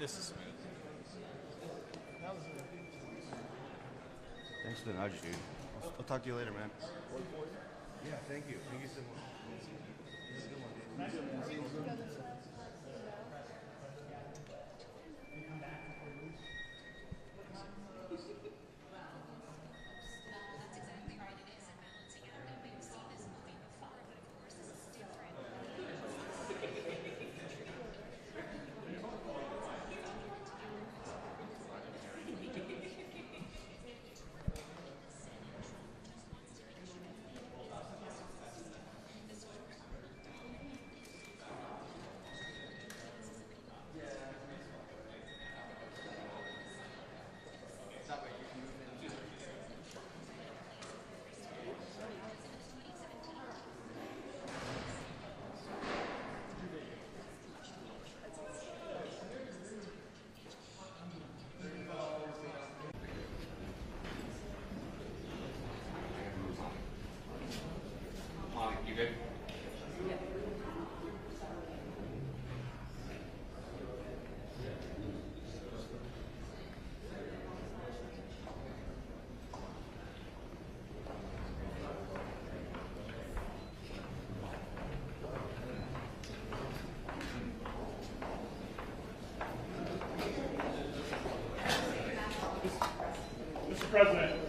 This is smooth. Thanks for the nudge, dude. I'll talk to you later, man. Yeah, thank you. Thank you so much. That's exactly right. It is a balancing act, and we've seen this movie before, but of course this is different. You good? Mr. President,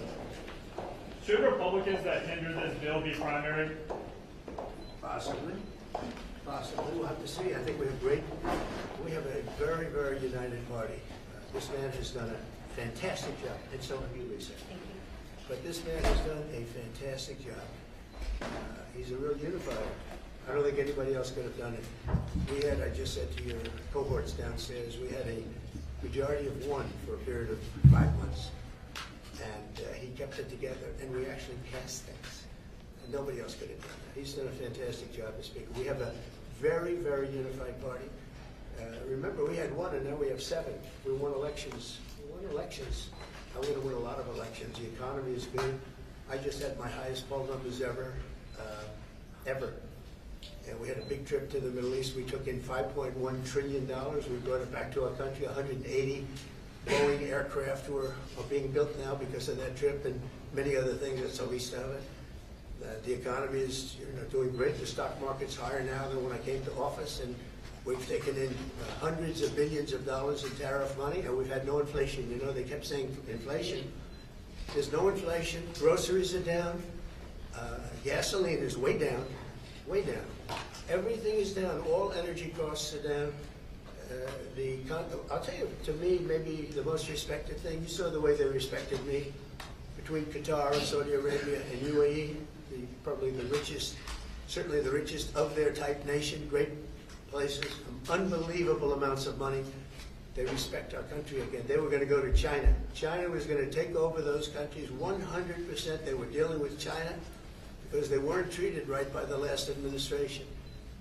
should Republicans that hinder this bill be primaried? Possibly. We'll have to see. I think we have a very, very united party. This man has done a fantastic job, and so have you, Lisa. But this man has done a fantastic job. He's a real unifier. I don't think anybody else could have done it. We had, I just said to your cohorts downstairs, we had a majority of one for a period of 5 months. And he kept it together, and we actually passed things. And nobody else could have done that. He's done a fantastic job as Speaker. We have a very, very unified party. Remember, we had 1, and now we have 7. We won elections. I'm going to win a lot of elections. The economy is good. I just had my highest poll numbers ever. And we had a big trip to the Middle East. We took in $5.1 trillion. We brought it back to our country. 180 Boeing aircraft are being built now because of that trip, and many other things. That's the least of it. The economy is doing great. The stock market's higher now than when I came to office, and we've taken in hundreds of billions of dollars in tariff money, and we've had no inflation. You know, they kept saying inflation. There's no inflation. Groceries are down. Gasoline is way down. Everything is down. All energy costs are down. I'll tell you, to me, maybe the most respected thing, you saw the way they respected me between Qatar and Saudi Arabia and UAE, probably the richest, certainly the richest of their type nation, great places, unbelievable amounts of money. They respect our country again. They were going to go to China. China was going to take over those countries 100%. They were dealing with China because they weren't treated right by the last administration.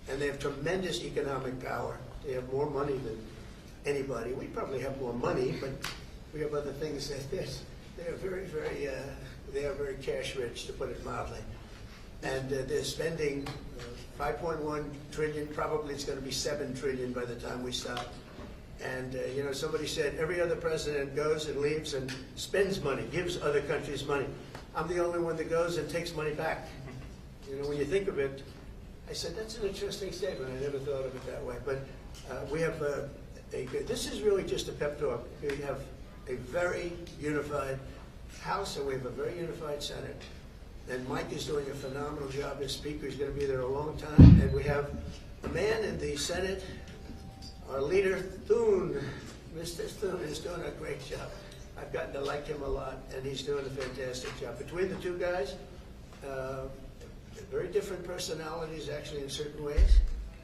And they have tremendous economic power. They have more money than anybody. We probably have more money, but we have other things that they are very, very, they are very cash rich, to put it mildly. And they're spending 5.1 trillion. Probably it's going to be 7 trillion by the time we stop. And somebody said every other president goes and leaves and spends money, gives other countries money. I'm the only one that goes and takes money back. When you think of it, I said, that's an interesting statement. I never thought of it that way. But we have this is really just a pep talk. We have a very unified House, and we have a very unified Senate. And Mike is doing a phenomenal job as Speaker. He's going to be there a long time. And we have a man in the Senate, our leader, Thune. Mr. Thune is doing a great job. I've gotten to like him a lot, and he's doing a fantastic job. Between the two guys, very different personalities, actually, in certain ways,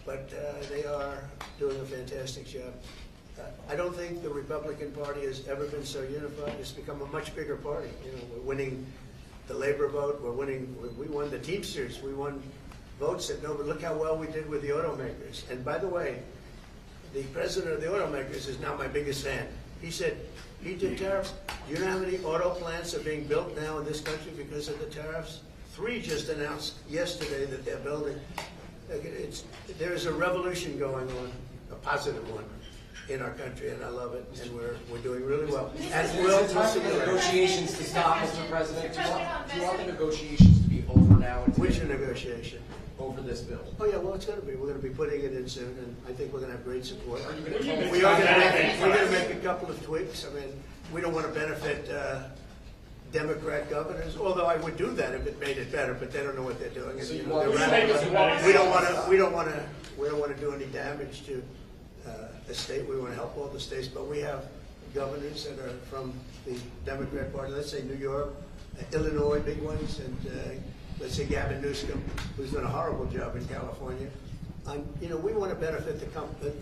but they are doing a fantastic job. I don't think the Republican Party has ever been so unified. It's become a much bigger party. We're winning the labor vote. We won the Teamsters. We won votes that nobody. Look how well we did with the automakers. And by the way, the president of the automakers is now my biggest fan. He said he did tariffs. You know how many auto plants are being built now in this country because of the tariffs? 3 just announced yesterday that they're building. There is a revolution going on, a positive one. in our country, and I love it, and we're doing really well. And Is we'll it time for the see negotiations to stop, Mr. President? Do you want the negotiations to be over now? And to which get negotiation. over this bill? Oh, yeah, well, it's going to be. We're going to be putting it in soon, and I think we're going to have great support. Are you going to We are going to make a couple of tweaks. I mean, we don't want to benefit Democrat governors, although I would do that if it made it better, but they don't know what they're doing. So And, you know, want- they're Maybe radical. it's We don't want to do any damage to a state. We want to help all the states, but we have governors that are from the Democrat Party. Let's say New York, Illinois, big ones, and let's say Gavin Newsom, who's done a horrible job in California. You know, we want to benefit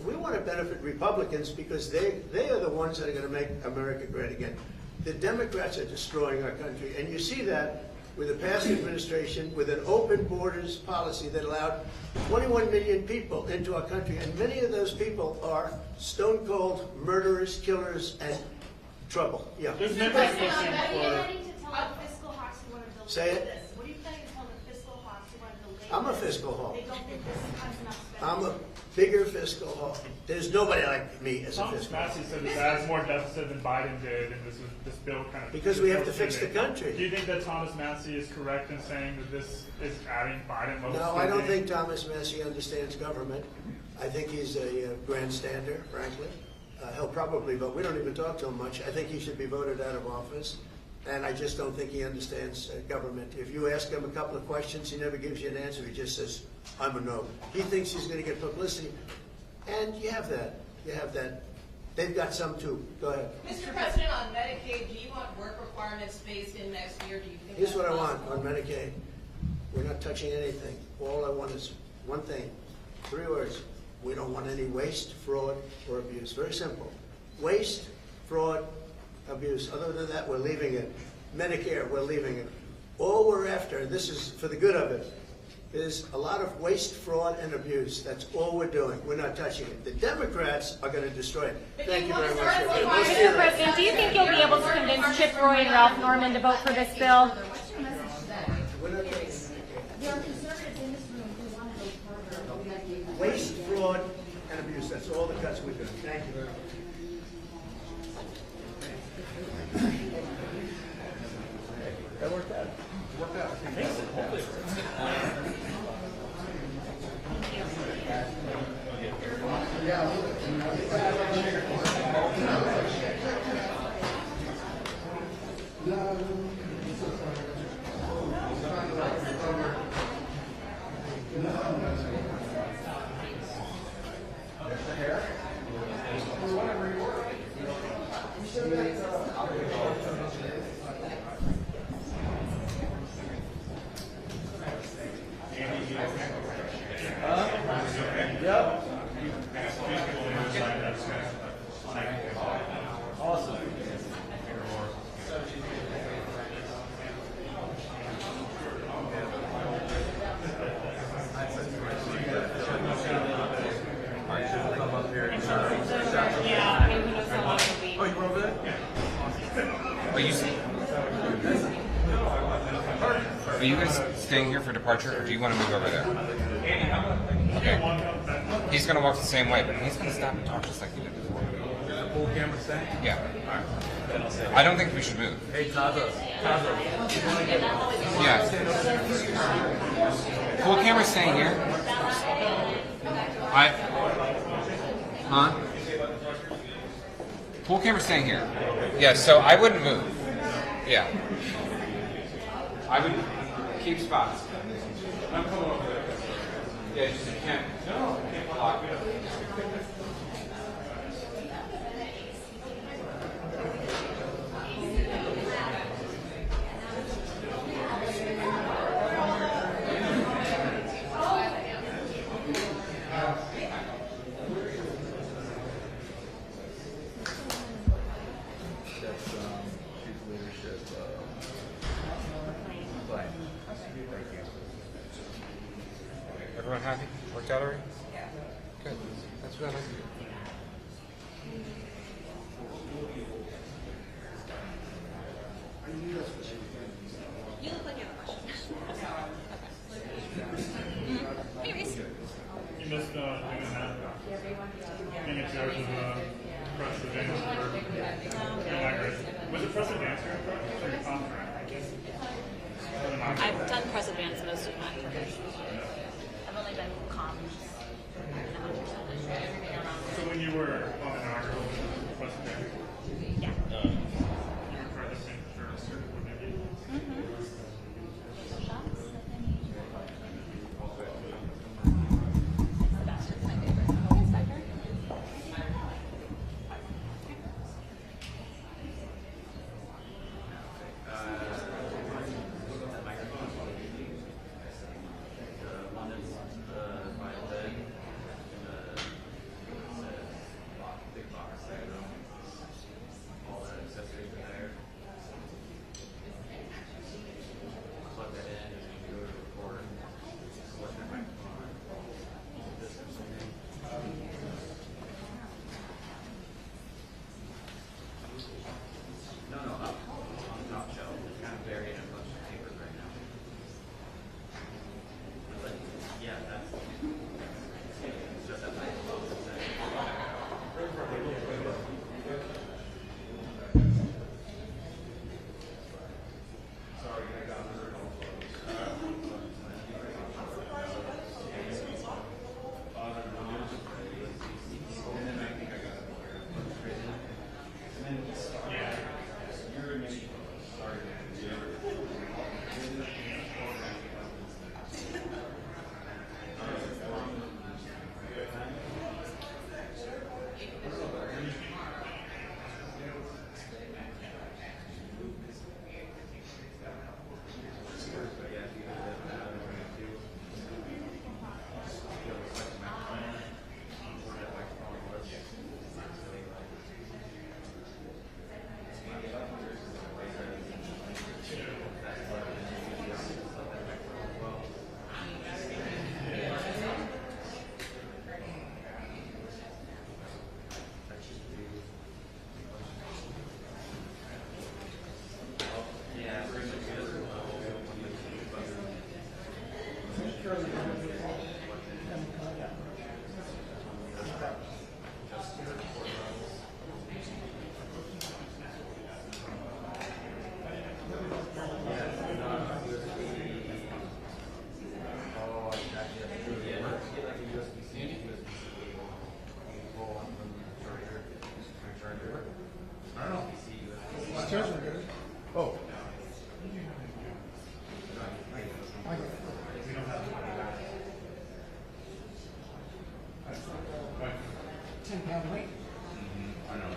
we want to benefit Republicans because they are the ones that are going to make America great again. The Democrats are destroying our country, and you see that with the past administration, with an open borders policy that allowed 21 million people into our country, and many of those people are stone-cold murderers, killers, and trouble. Yeah. There's Mr. members President, pushing what are you for. planning to tell the fiscal hawks who want to build Say it. this? What are you planning to tell the fiscal hawks who want to delay I'm a this? fiscal hawk. They don't think this is enough spending. I'm a bigger fiscal hawk. There's nobody like me as a Thomas fiscal hawk. Massey said this adds more deficit than Biden did, and this bill kind of Because we have to fix the country. Do you think that Thomas Massey is correct in saying that this is adding Biden level No, I don't spending? think Thomas Massey understands government. I think he's a grandstander, frankly. He'll probably vote. We don't even talk to him much. I think he should be voted out of office. And I just don't think he understands government. If you ask him a couple of questions, he never gives you an answer. He just says, I'm a no. He thinks he's going to get publicity. And you have that. You have that. They've got some too. Go ahead. Mr. President, on Medicaid, do you want work requirements phased in next year? Do you think Here's that's what I want possible? on Medicaid. We're not touching anything. All I want is one thing, 3 words. We don't want any waste, fraud, or abuse. Very simple. Waste, fraud, abuse. Other than that, we're leaving it. Medicare, we're leaving it. All we're after, and this is for the good of it, is a lot of waste, fraud, and abuse. That's all we're doing. We're not touching it. The Democrats are going to destroy it. Thank you very much. Mr. President, do you think you'll be able to convince Chip Roy and Ralph Norman to vote for this bill? We're not taking it. There are conservatives in this room who want to go further with Medicaid. Waste, fraud, and abuse. That's all the cuts we're doing. Thank you. That worked out. Awesome. Yeah, I mean, who knows how long it'll be. Oh, you were over there? Are you guys staying here for departure, or do you want to move over there? Okay. He's going to walk the same way, but he's going to stop and talk just like he did before. The full camera staying? Yeah. I don't think we should move. Hey, Tazo. Yeah. Full camera staying here. Huh? Full camera staying here. Yeah, so I wouldn't move. Yeah. I would keep spots. I'm coming over there. Yeah, just you can't. No, I can't block it. Everyone happy? Worked out already? Yeah. Good. That's what I like to hear. You look like you have a question. Anyways. You missed doing that. Being in charge of press advancer or your contract? I've done press advance most of my career. I've only done comms. So when you were on an article, press advancer, Yeah. you were trying to think sure what maybe. Shots? Oh. £10 weight. I know.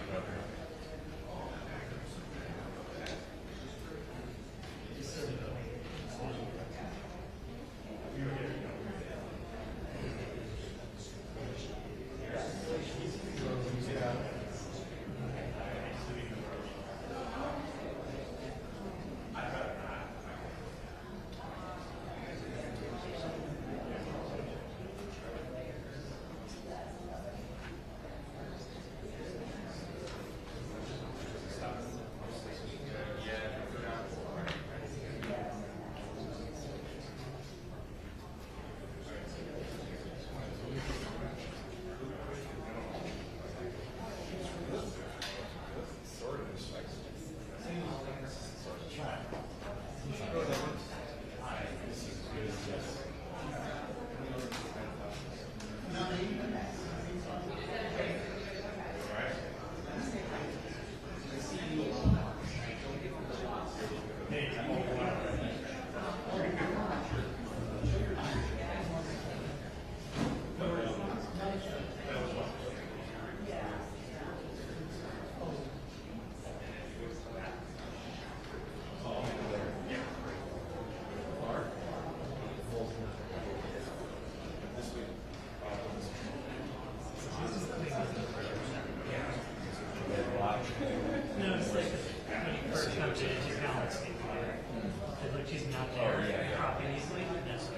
No, it's like when you first come to your balance sheet. It looks she's not there. Copy easily. Yes.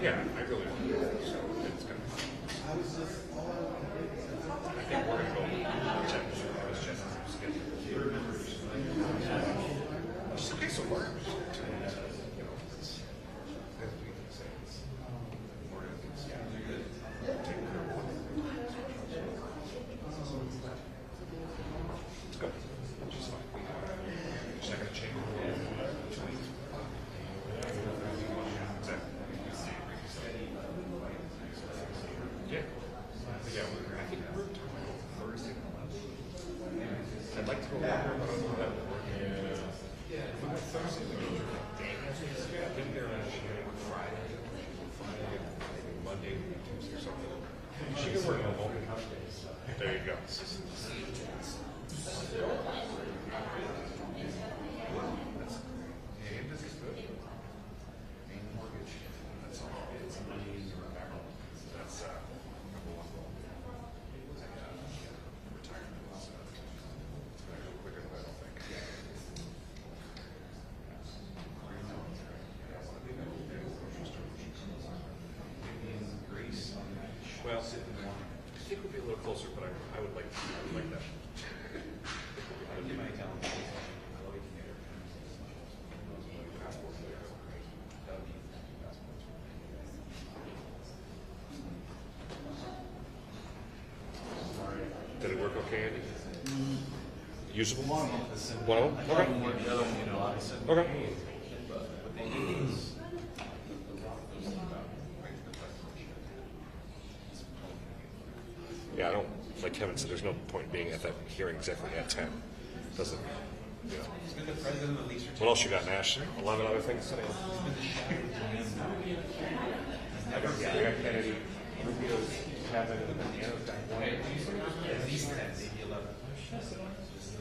Yeah, I really want to. So it's gonna. I think we're gonna go check this schedule. Just okay, so far. It's good. Just fine. Just not gonna change the rule. Yeah. Yeah, I think we're talking about Thursday. I'd like to go longer, but I'm not working. Yeah. If we went Thursday, we could do it. I've been there on Friday, maybe Monday, Tuesday or something. She can work remote. There you go. And this is good. Main mortgage. That's all. It's money. That's number one goal. Retirement is it's going to go quicker than I don't think. Maybe in Greece. Well, I think we'll be a little closer, but I would like that. I'll give my account. Passport. That would be passports. Did it work okay, Andy? Usable? One of them? Okay. Okay. Yeah, I don't, like Kevin said, there's no point being at that hearing exactly at 10. Doesn't, you know. What else you got, Nash? 11 other things? I got Kennedy. Rubio's Kevin, and then the other guy. At least 10, maybe 11.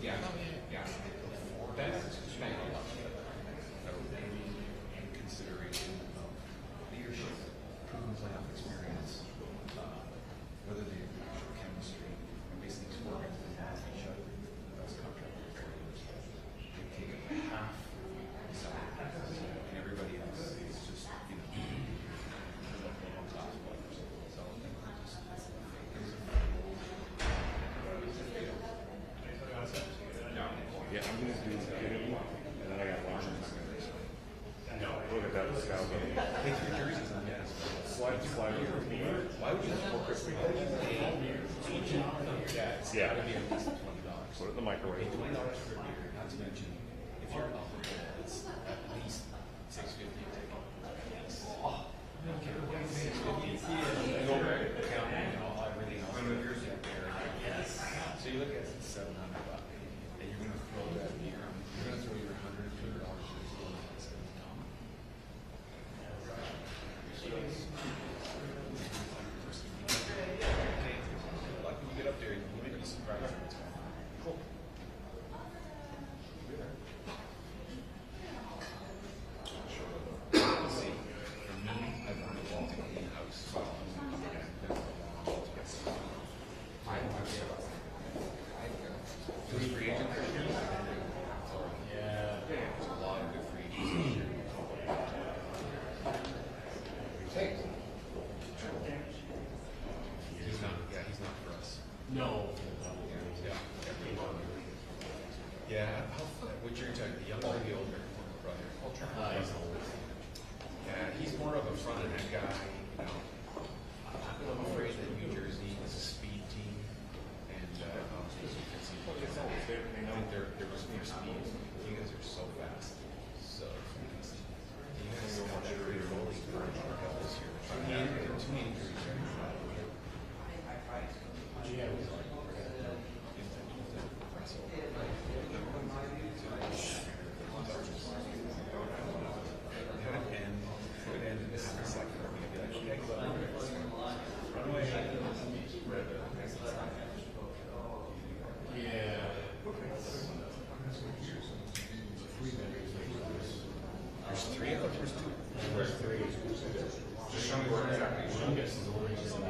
Yeah. Yeah. That's in consideration of leadership, proven playoff experience, whether they have chemistry, and basically just working to each other. The best contract they've taken half the salary, and everybody else is just, you know, class players. So yeah, I'm going to do interview, and then I got Washington. No, look at that scout. Take your jerseys on that. Slide. Why would you support Chris? Yeah, it's got to be at least $20. Put it in the microwave. $20 for a beer, not to mention, if you're alcohol, it's at least $6.50 a ticket. Oh, okay. $6.50. Go back to accounting and all everything else. Yes. So you look at it, it's $700. And you're going to throw that beer. You're going to throw your $100, $200 Lucky you get up there, you may be surprised. Cool. See, for me, I've learned a lot in the house. Who's free agent this year? Yeah. There's a lot of good free agents this year. Hey. He's not for us. No. Yeah. How fun? Which you're talking, the younger or the older brother? He's old. Yeah, he's more of a front end guy. You know, I'm afraid that New Jersey is a speed team, and I think there was more speed. You guys are so fast, so fast. You guys got that great goalie for this year. youngest is only just in the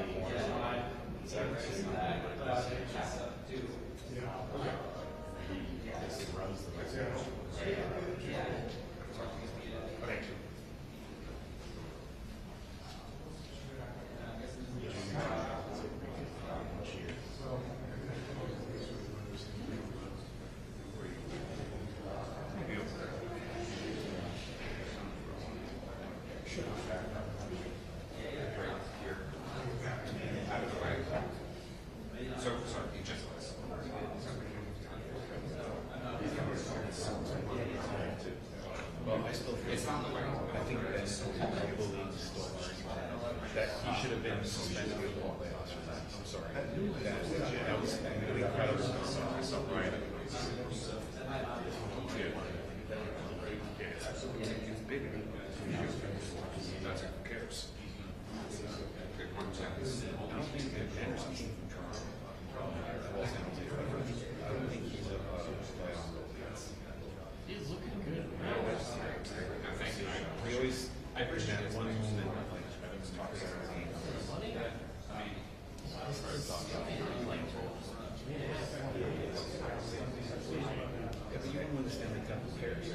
It's not the way. I think that people need to still argue that he should have been suspended with all playoffs for that. I'm sorry. That was really incredible. Right. It's big. That's who cares. Good point, Jack. I don't think that Anderson came from Toronto. I don't think he's a playoff. He's looking good. No, thank you. We always, I appreciate that it. one moment, like, talks about the game. Yeah, but you didn't win the Stanley Cup, who cares?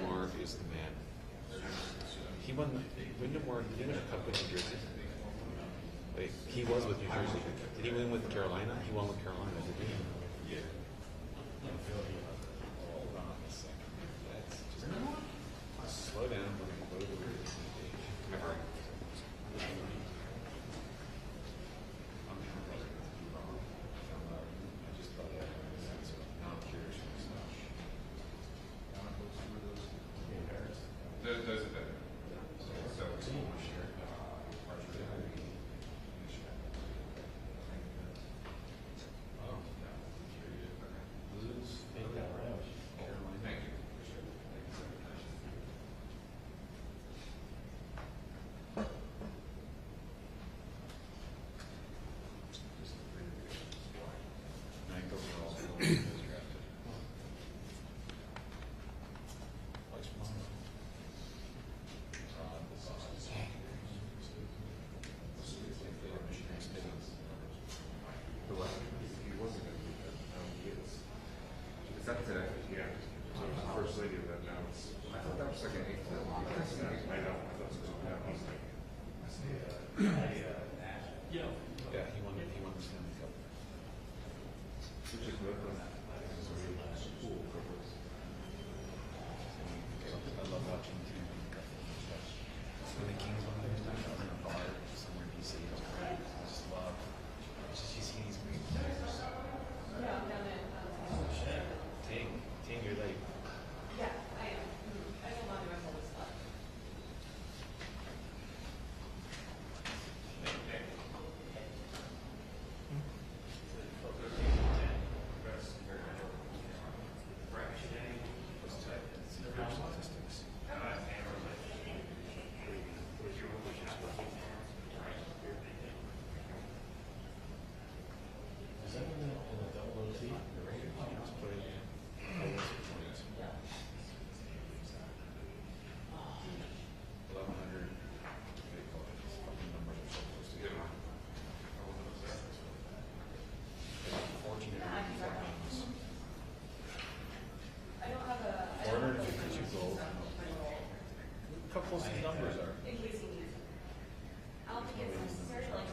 Marv is the man. He won, Wyndham Ward, he didn't win a cup with New Jersey. Wait, he was with New Jersey. Did he win with Carolina? He won with Carolina, did he? Yeah. Hold on a second. That's just slow down. Those are better. So, thank you. Ninth overall. Drafted. Is that today? Yeah. First lady of that now. I thought that was like an 8 to 1. I know. Yeah, he won the Stanley Cup. Which is good. I love watching team win the cup. When the Kings won the time, I was in a bar somewhere in DC. It was great. I just love. It's just you see these great players. Ting, you're late. Yeah, I am. I don't want to remember this stuff. Statistics. Is that in the double OT? The Raiders just played 1100 they call it fucking numbers are so close together. 14 games. I don't have a. 452 goals. Look how close the numbers are. In case you need it. I don't think it's necessary, like.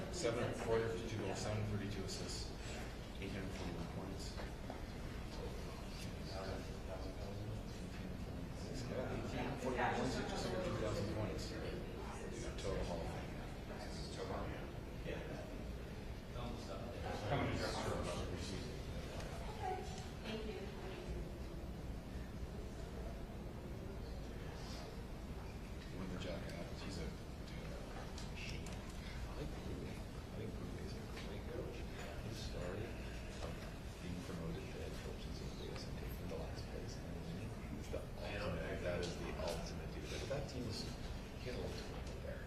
452 goals, 732 assists, 841 points. Yeah, 1841 points, just over 2,000 points. Total Hall of Fame. Coming to dress for Thank you. When the Jack Adams, he's a dude. I like Brule. I think Brule is a great coach. His story of being promoted to head coach in St. Louis and taking the last place and everything. It's the ultimate. That is the ultimate dude. But that team is, he had a little too there.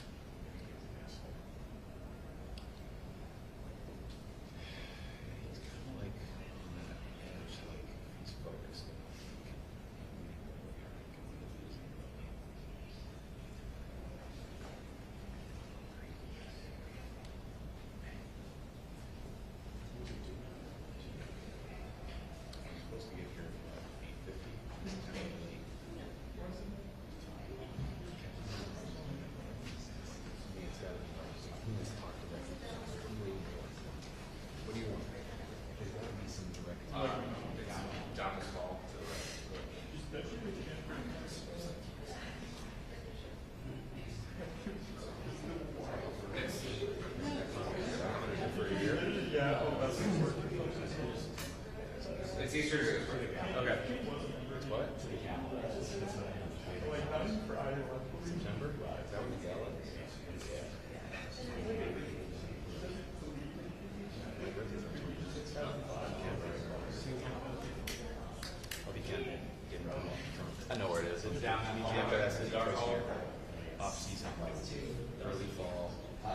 It's Easter this week. Okay. What? September? Is that what the gala is? Oh, you can't get around. I know where it is. It's down on campus. It's dark here. Off season, like early fall. I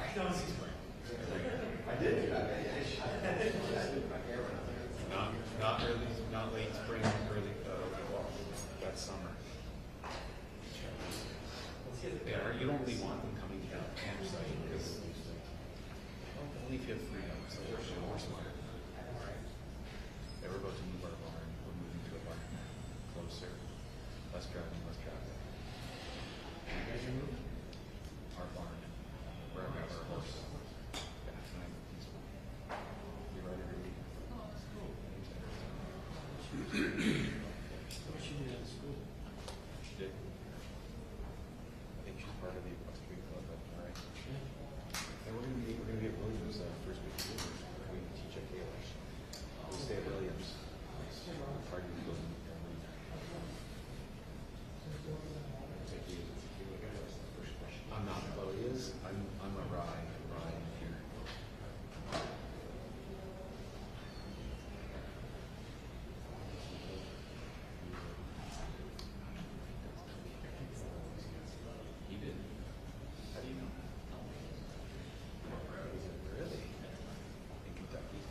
did. Not early, not late spring, early fall. That's summer. Yeah, you don't really want them coming to the campsite because only if you have freedom. So we're smart. Yeah, we're about to move our barn. We're moving to a barn closer. Less driving, less traffic. You guys are moving? Our barn. Where we have our horse. Yeah, tonight. We ride every week. Oh, that's cool. What she did at school? She did. I think she's part of the equestrian club at Alright. And we're gonna be at Williams first week of school. We teach at Kalish. We stay at Williams. Party with them. I'm not Chloe is. I'm a Ryan here. You did? How do you know? Really? In Kentucky?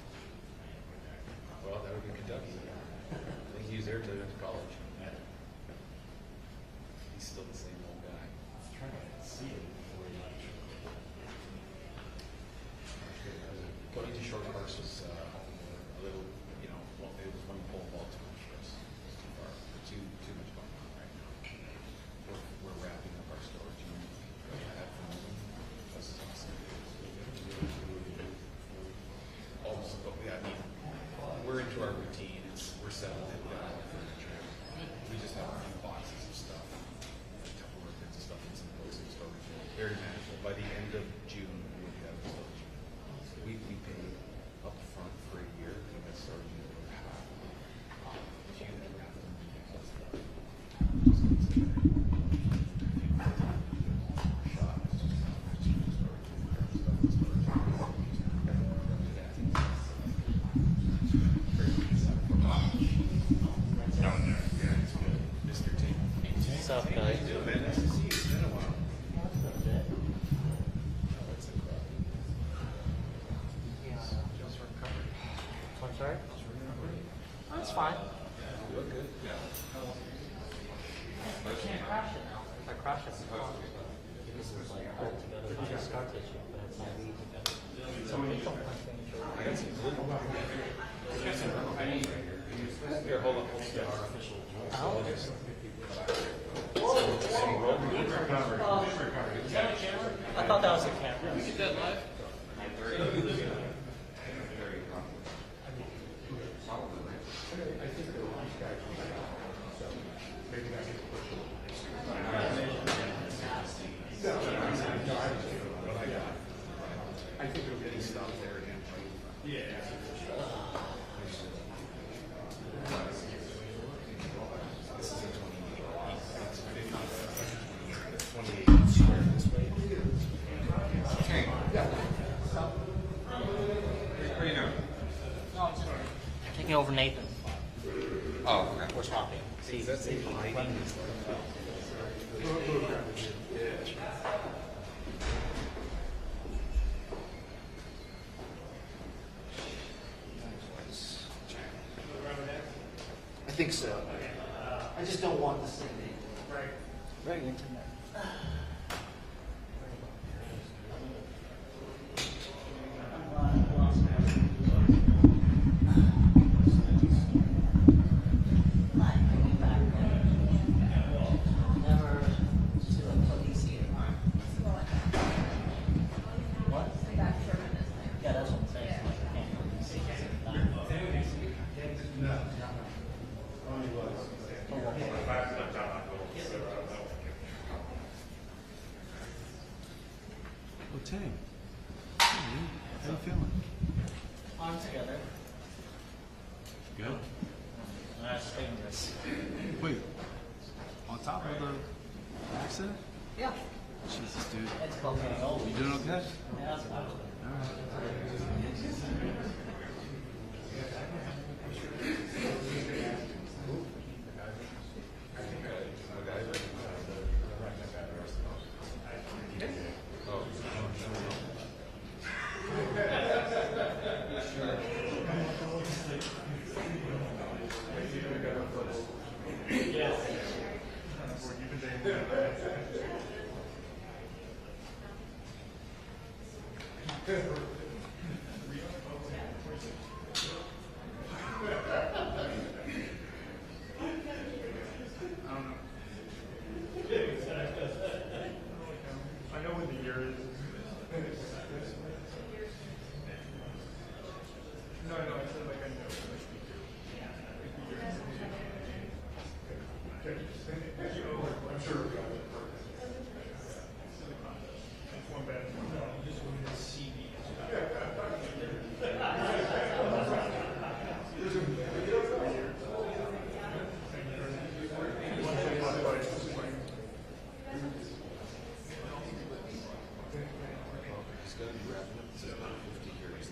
Well, that would be Kentucky. I think he was there till he went to college. He's still the same old guy. I was trying to see him before he left. Going to short course was a little, well, it was one pole vault too much for us. It was too far. Too much going on right now. We're wrapping up our storage unit. That's awesome. Also, I mean, we're into our routine. We're settled in. We got all the furniture. We just have a few boxes of stuff. A couple of bits of stuff in some closing storage unit. Very manageable. By the end of June, we will have a storage unit. We pay up front for a year and that storage unit for half. If you ever have them be plus that, just consider it. Shop. It's just storage unit. Stuff in storage unit. Down there. Yeah, it's good. Mr. Ting. What's up, guys? How you doing, man? Nice to see you. It's been a while. That's a crowd. Just recovered. I'm sorry? Just recovered. Oh, it's fine. You look good. Yeah. I can't crash it now. If I crash it, this is like hold together by a scar tissue, but it's not really together. So I don't think I got some glue. Here, hold on. I thought that was a camera. Get that live? I think it'll get stopped there again. Yeah. This is a 28 square this way. Okay. What are you doing? Taking over Nathan. Oh, okay. We're swapping. See, That's a lighting. I think so. I just don't want this thing. Right into there. Tang. How you feeling? arms together. Good. That's dangerous. Wait, on top of the accident? Yeah. Jesus, dude. It's called getting old. You doing okay? Yeah, that's about it. I know what the year is. No, I said like I know. I'm sure. It's one bad. This one is CV. He's got to be wrapping up. This is about 50 years.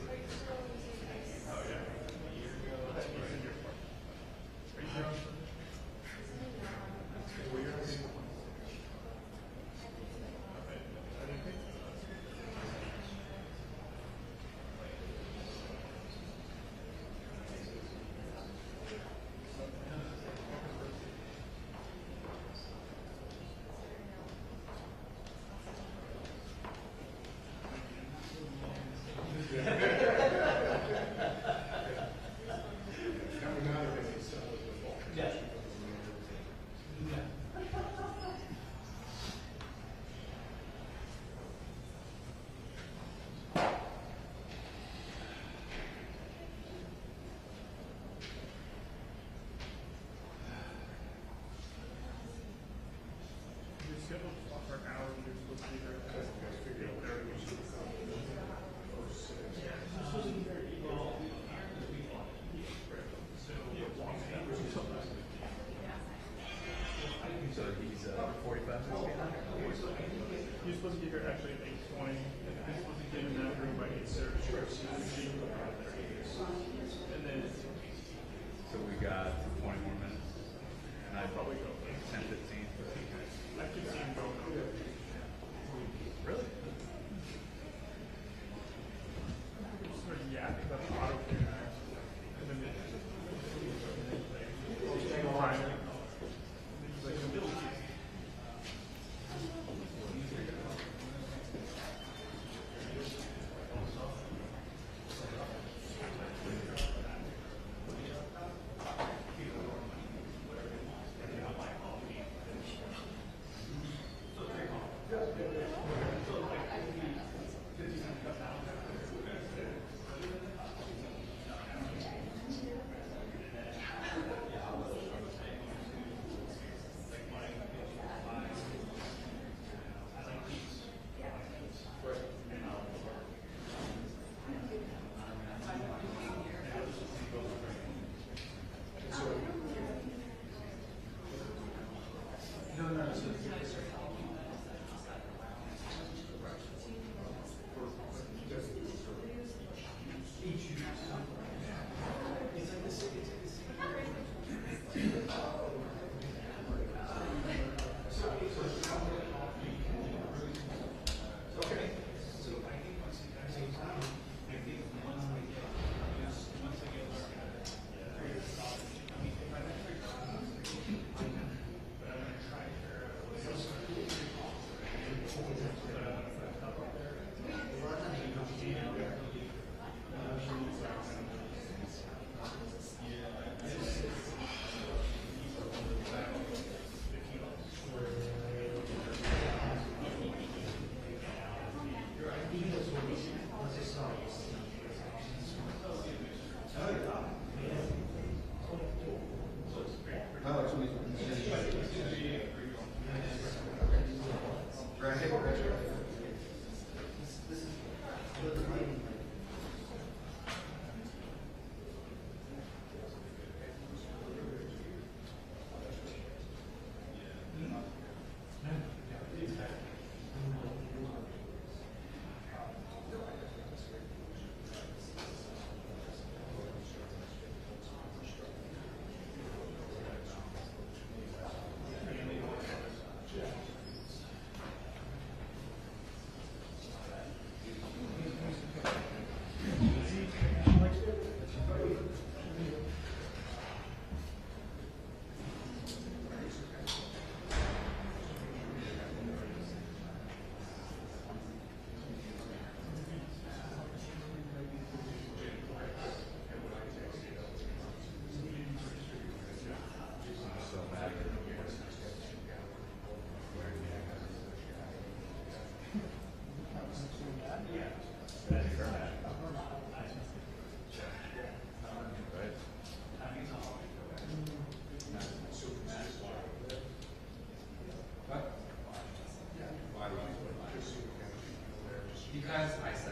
So he's 45 minutes behind. You're supposed to get here actually at 8:20. You're supposed to get in that room by 8:30. And then So we got 20 more minutes. And I'd probably go 10, 15. I keep seeing him go. Really? Just sort of yapping about the auto care. And then finally. Like the middle piece.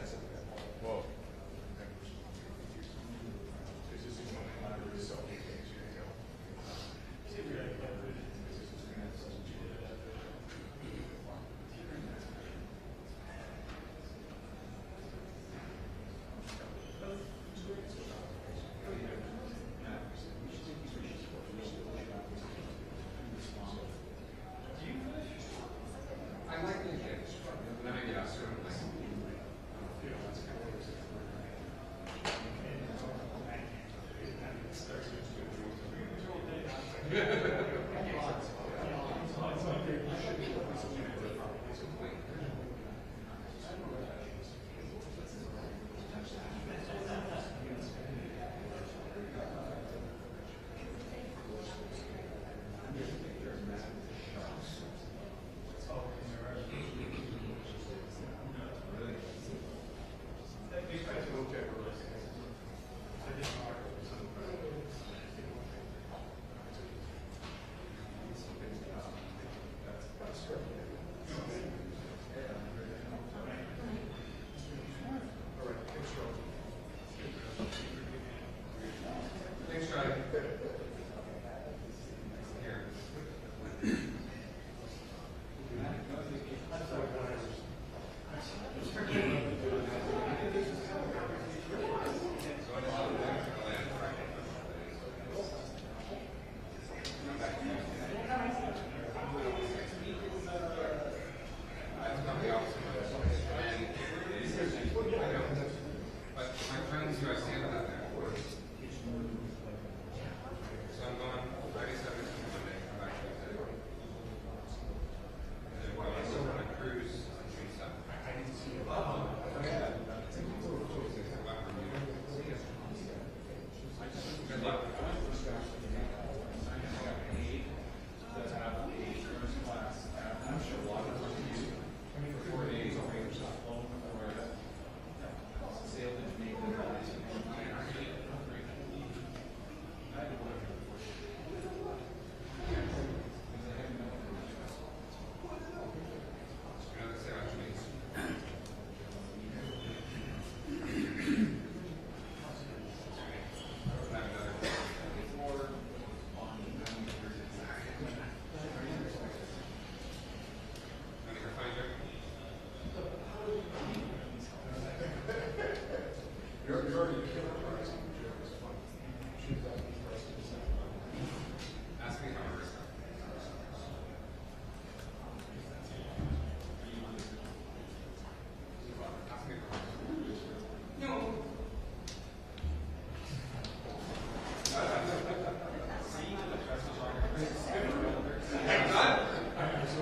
Whoa. I like the idea. Let me get out soon. Thanks, Charlie. Here. But my friends who I stand out there. So I'm going Friday, Saturday, Sunday, Monday. I'm back Tuesday. And then we're going on a cruise on June 7th. Good luck. Ask me if I'm a risk. Ask me if I'm no. I'm done.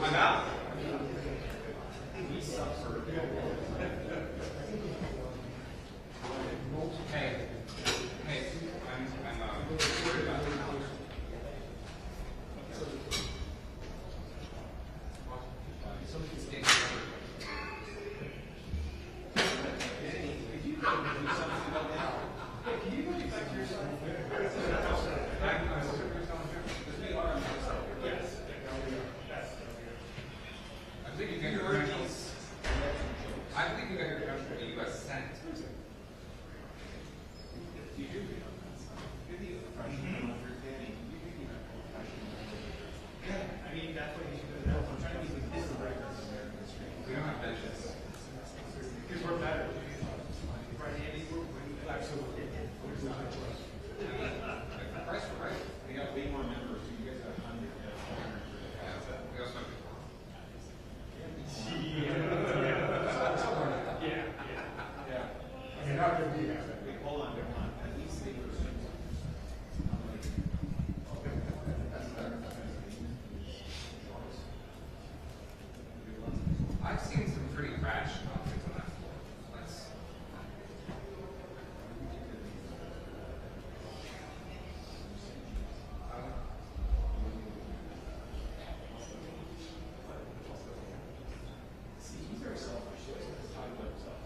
I'm out. Hey, I'm worried about it. I believe you got your credentials. I believe you got your credentials from the U.S. Senate. You do. I mean, that's what you should do. I'm trying to be this record. We don't have benches. Because we're better. Right, Andy? We're absolutely. Like the price for right. We got way more members, so you guys got 100. We also have I mean, how could we have that? Wait, hold on. At least 8%. I've seen some pretty crash outfits on that floor. Let's. See, he's very selfish. He always has to talk about himself.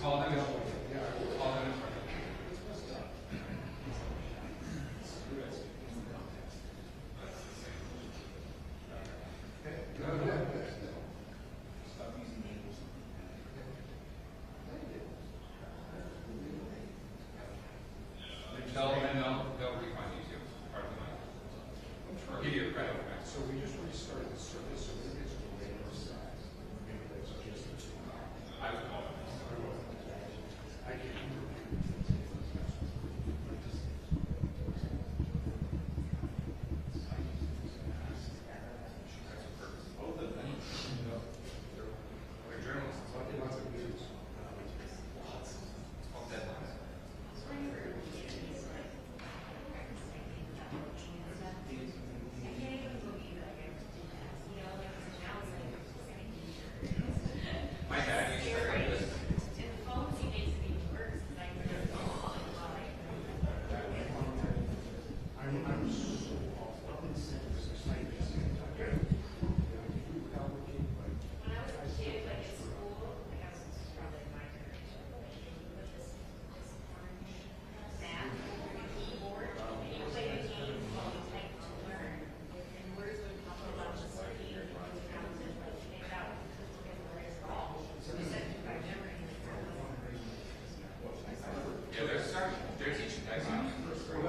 call them. Call them. They'll refund you too, part of the money. Or give you a credit back. So we just restarted the service, so maybe it's a later size. Maybe that's just the two. I would call them. I can't. Both of them. They're journalists. Lots of news. It's called deadlines. My dad used to write this. I'm so awful. Yeah, they're teaching guys how to first grade. No,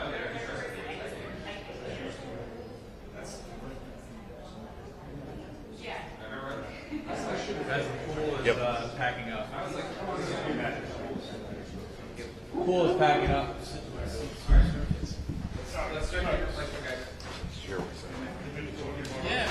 they're interested. I remember. As the pool is packing up. I was like, come on, do that. Pool is packing up. Let's start here. Like, okay. Sure. Yeah.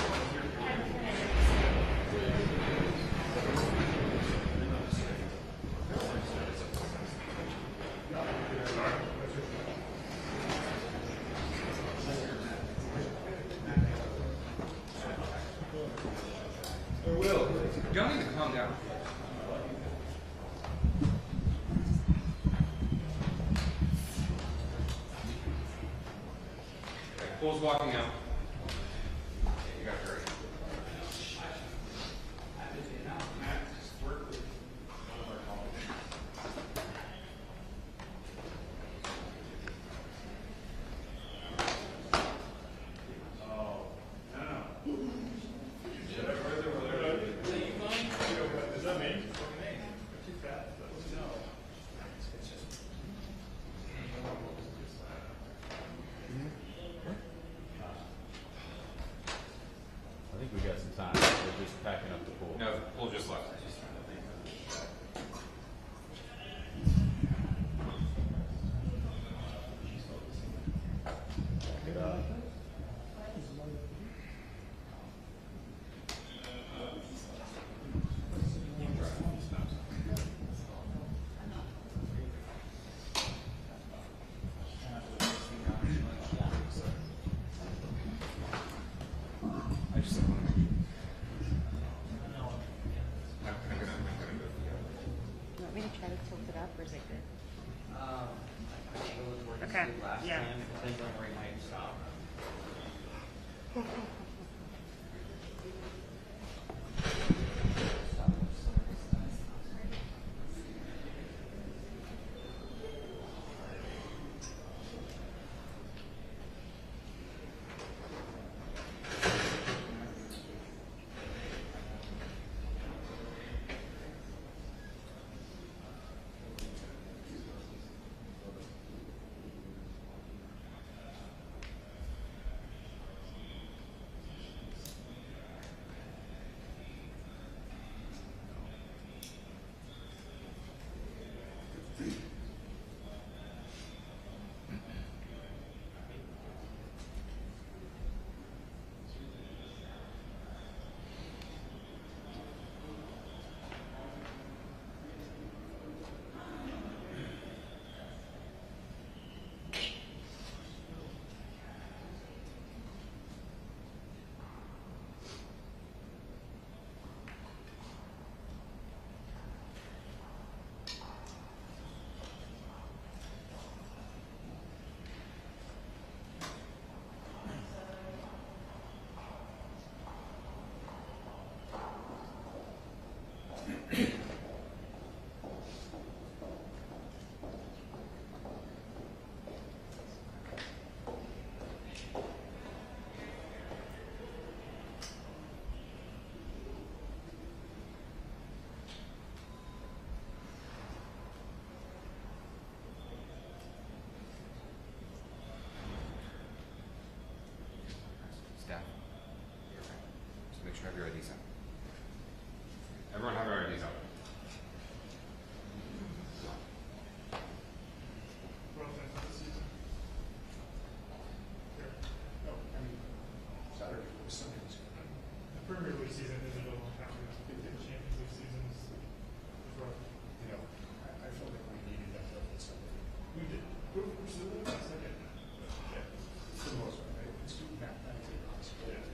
Will, you don't need to calm down. Okay, Pool's walking out. You got to hurry. Is that me? Have your IDs out. Everyone have our IDs out. Saturday, Sunday. The Premier League season is a little counted. The Champions League season is rough. You know, I felt like we needed that stuff on Sunday. We did. We're still doing that second. Yeah. For the most part, right? It's too mathematically possible. Yeah.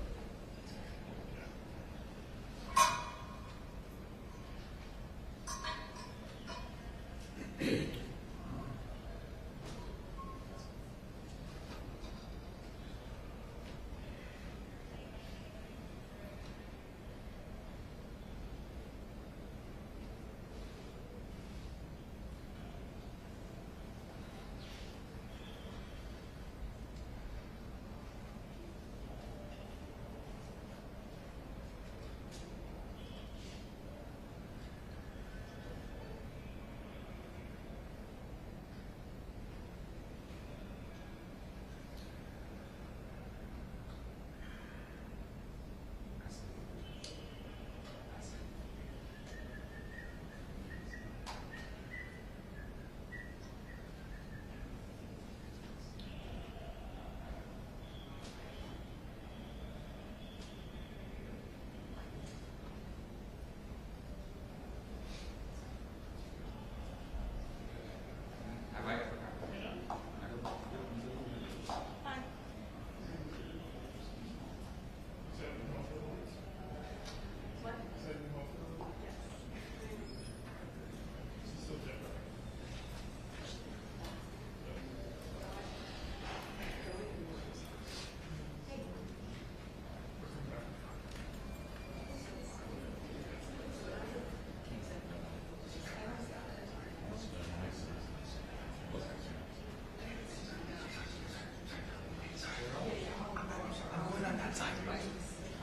Have I?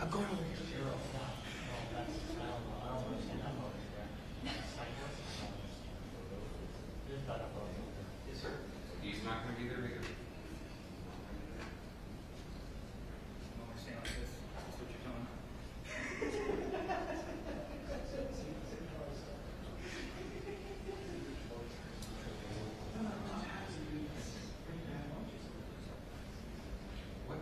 I'm going over here. He's not going to be there either. What?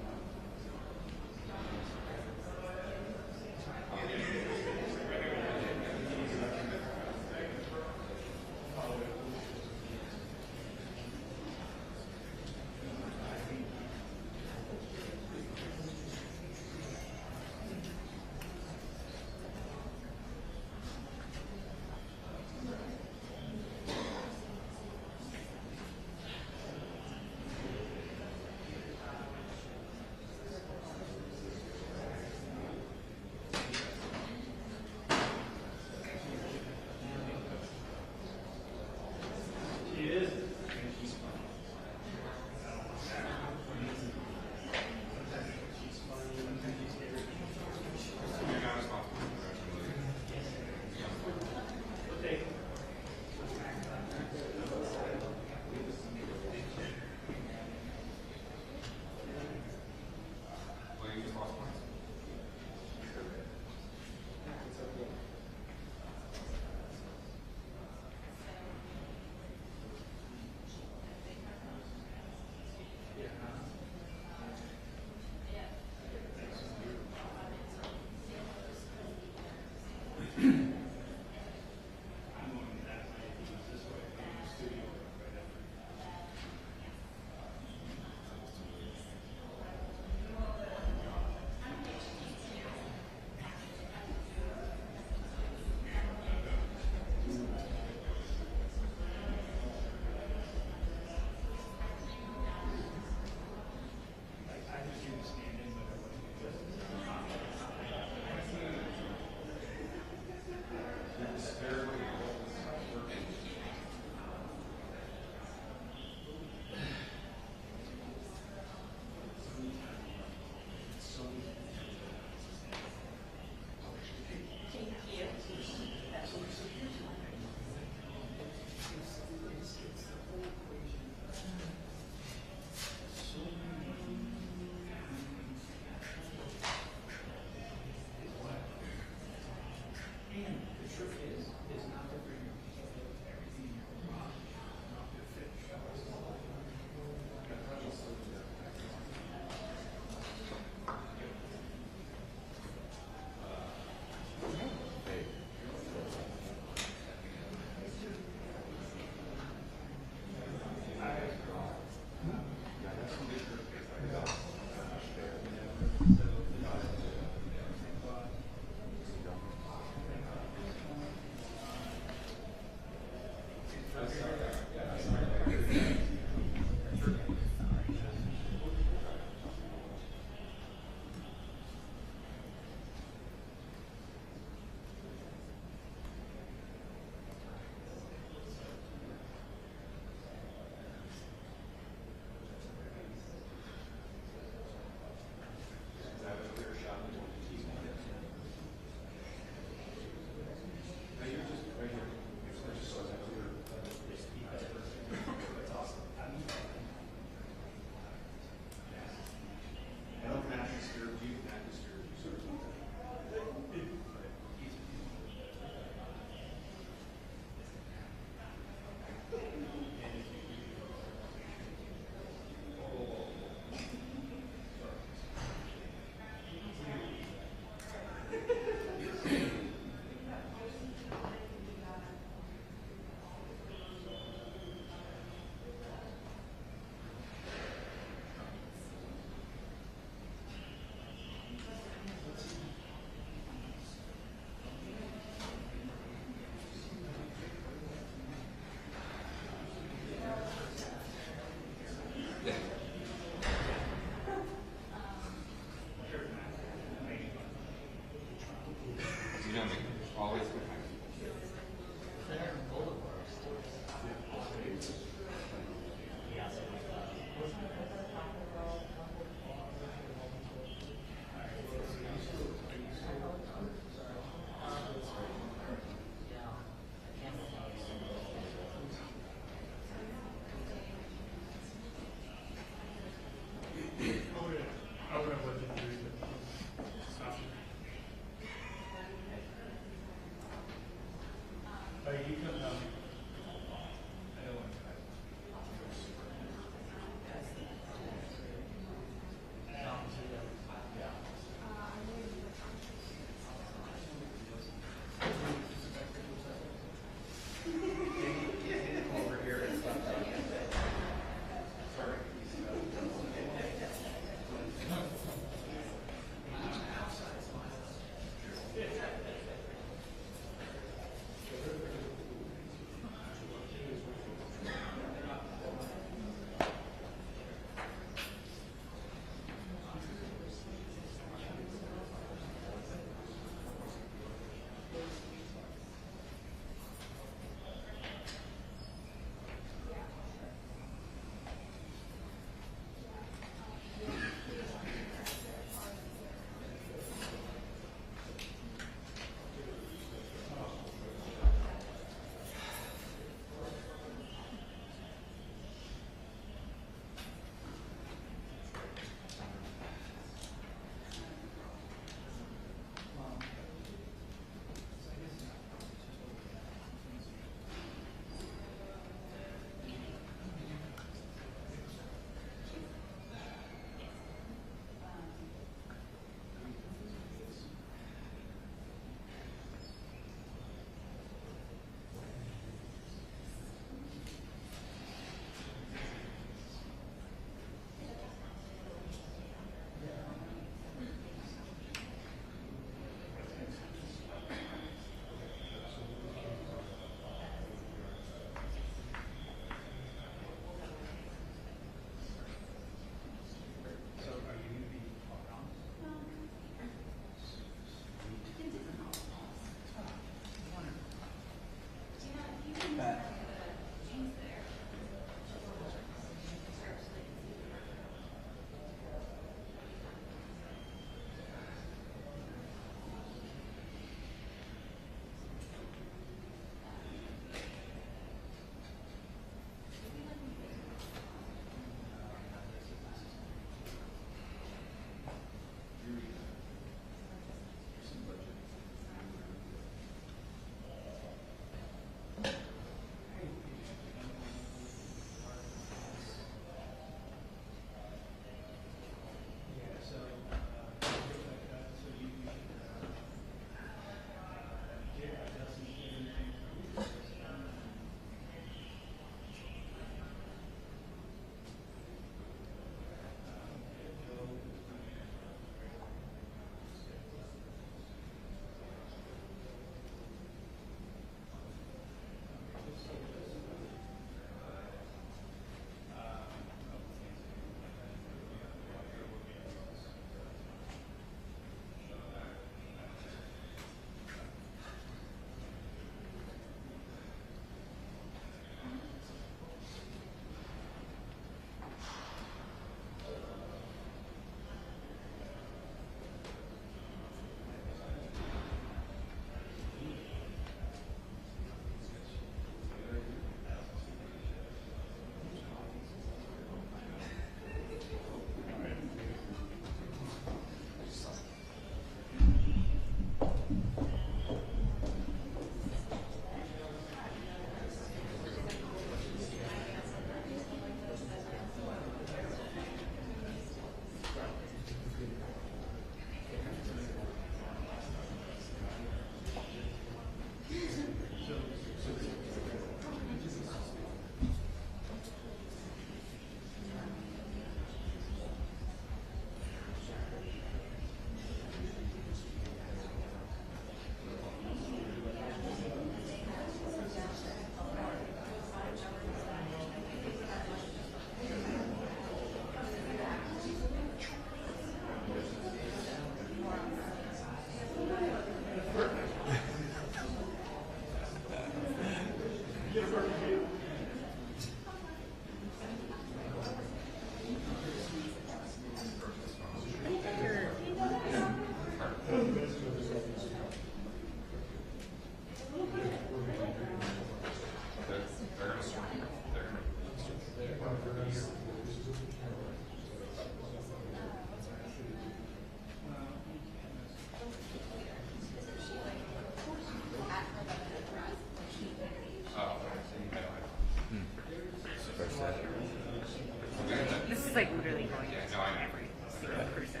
This is like literally going Yeah, no, I know. every single person.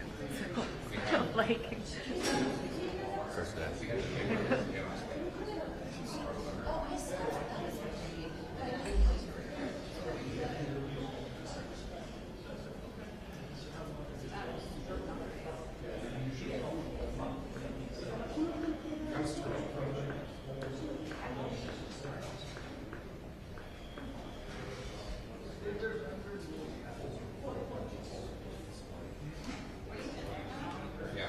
So, like, First day. Yeah.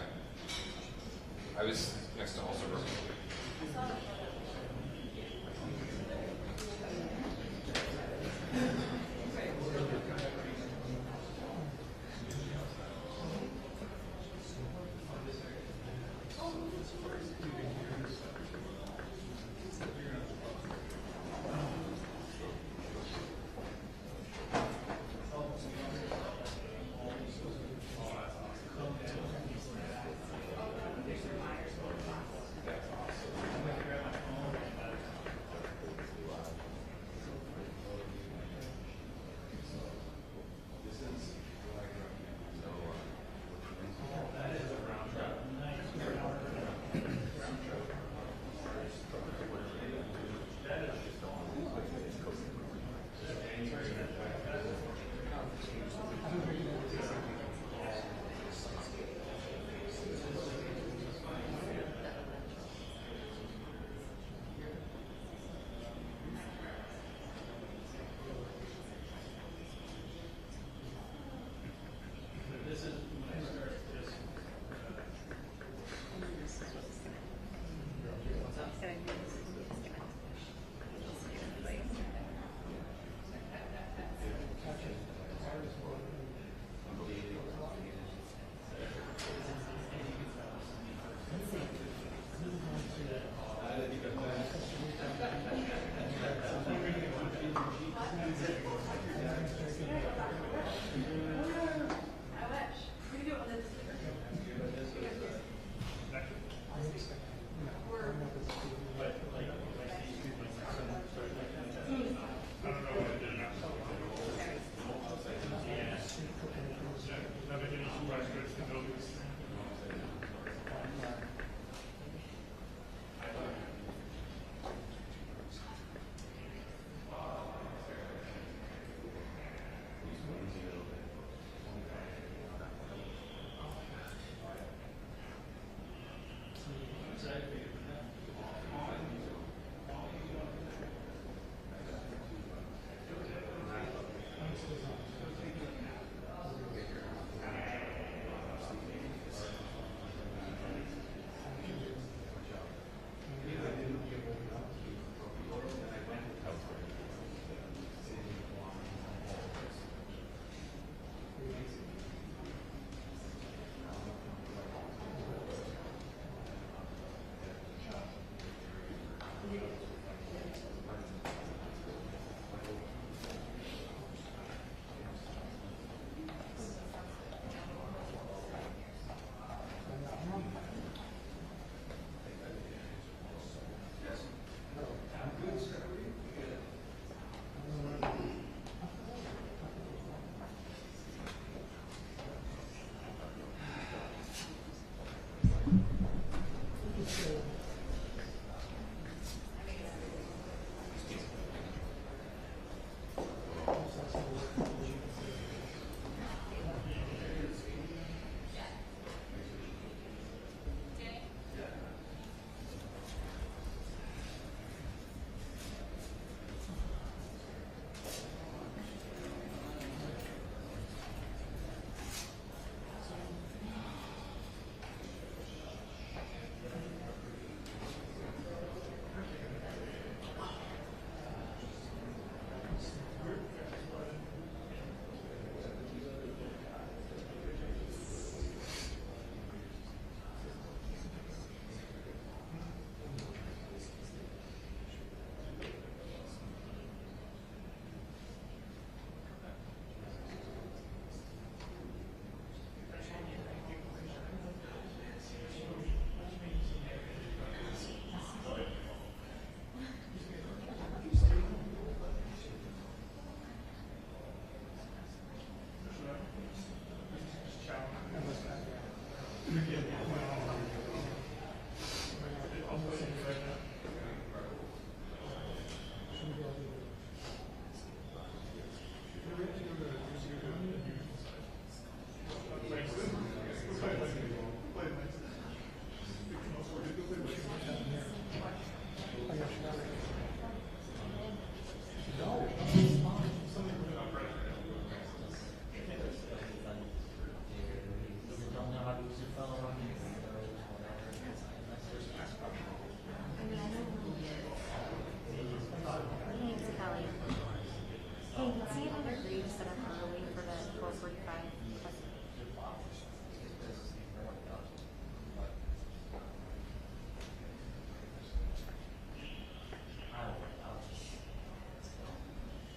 Hey, let's see if I agree to set up early for the 12:45.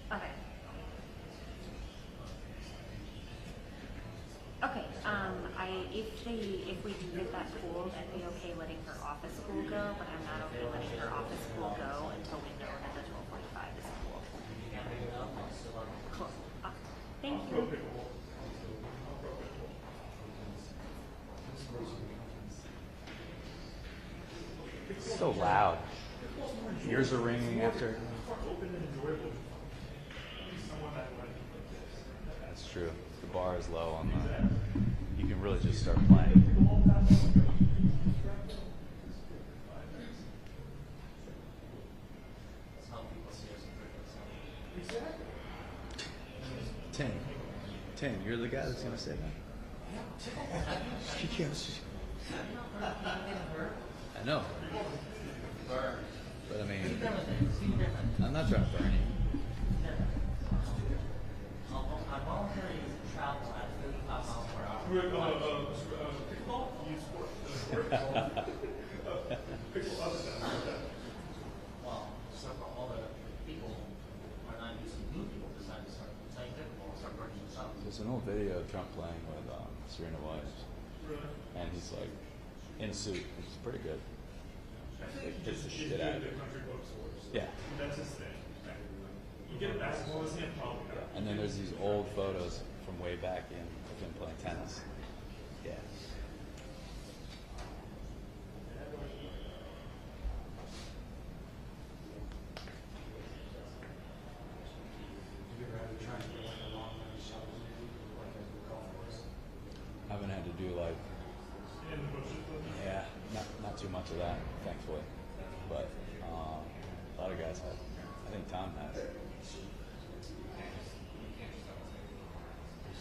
Okay. Okay, if we do get that pool, I'd be okay letting her office school go, but I'm not okay letting her office school go until we know that the 12:45 is pool. Cool. Thank you. It's so loud. Ears are ringing after. That's true. The bar is low on the. You can really just start playing. 10. You're the guy that's gonna say that. I know. But I mean, I'm not trying to burn you. I voluntarily travel at 35 miles per hour. Well, so for all the people who are not used to new people decide to start playing pickleball and start burning themselves. There's an old video of Trump playing with Serena Williams, and he's like in a suit, which is pretty good. Like, hits the shit out of it. Yeah. That's his thing. You get a basketball in his hand, probably. And then there's these old photos from way back in of him playing tennis. Yeah. I haven't had to do like, yeah, not too much of that, thankfully. But a lot of guys have. I think Tom has. There's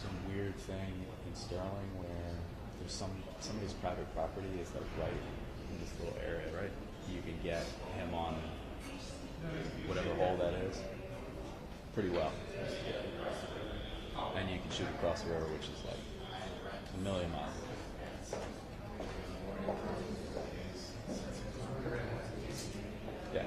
some weird thing in Sterling where there's somebody's private property is like right in this little area, right? You can get him on whatever hole that is pretty well. And you can shoot across the river, which is like a million miles. Yeah.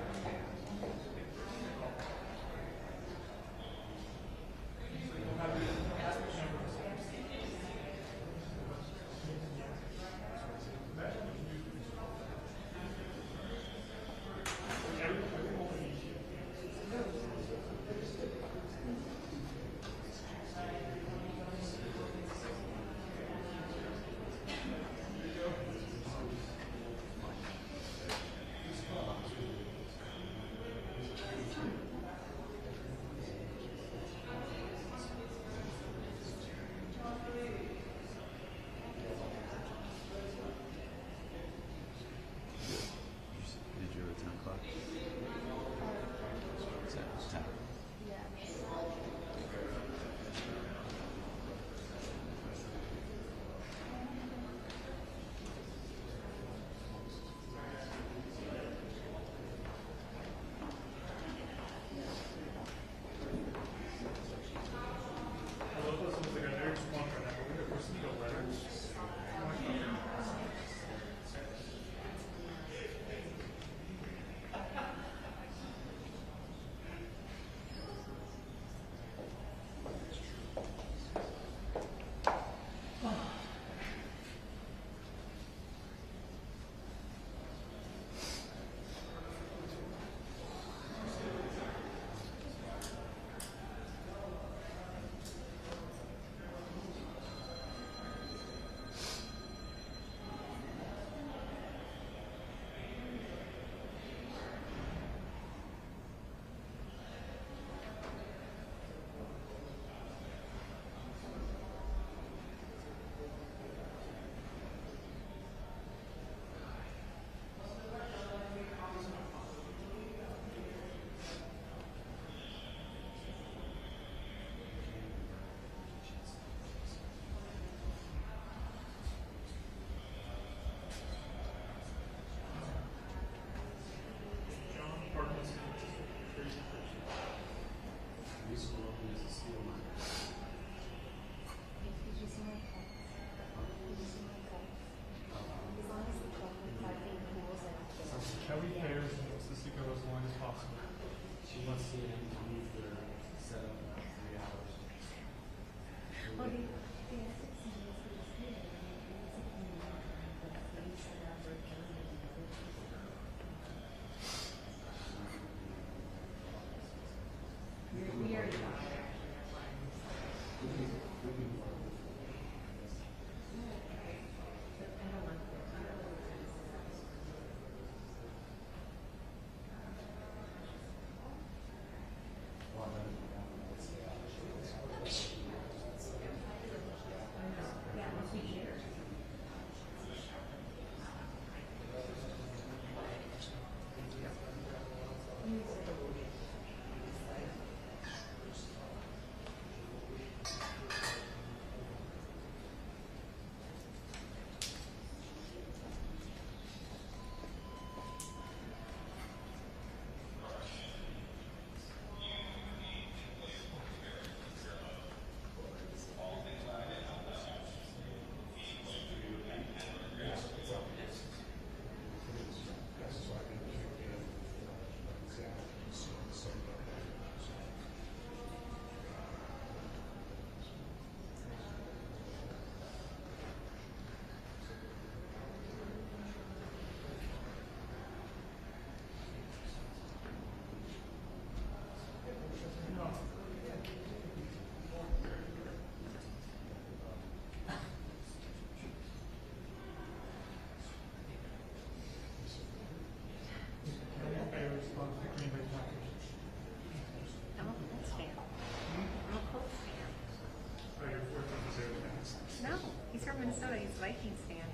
No, he's from Minnesota. He's a Vikings fan.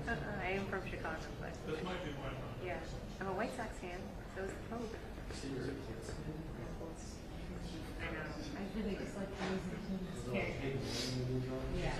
I am from Chicago, but This might be one. yeah, I'm a White Sox fan. So is the Pope. I know. I really just like losing teams. Yeah.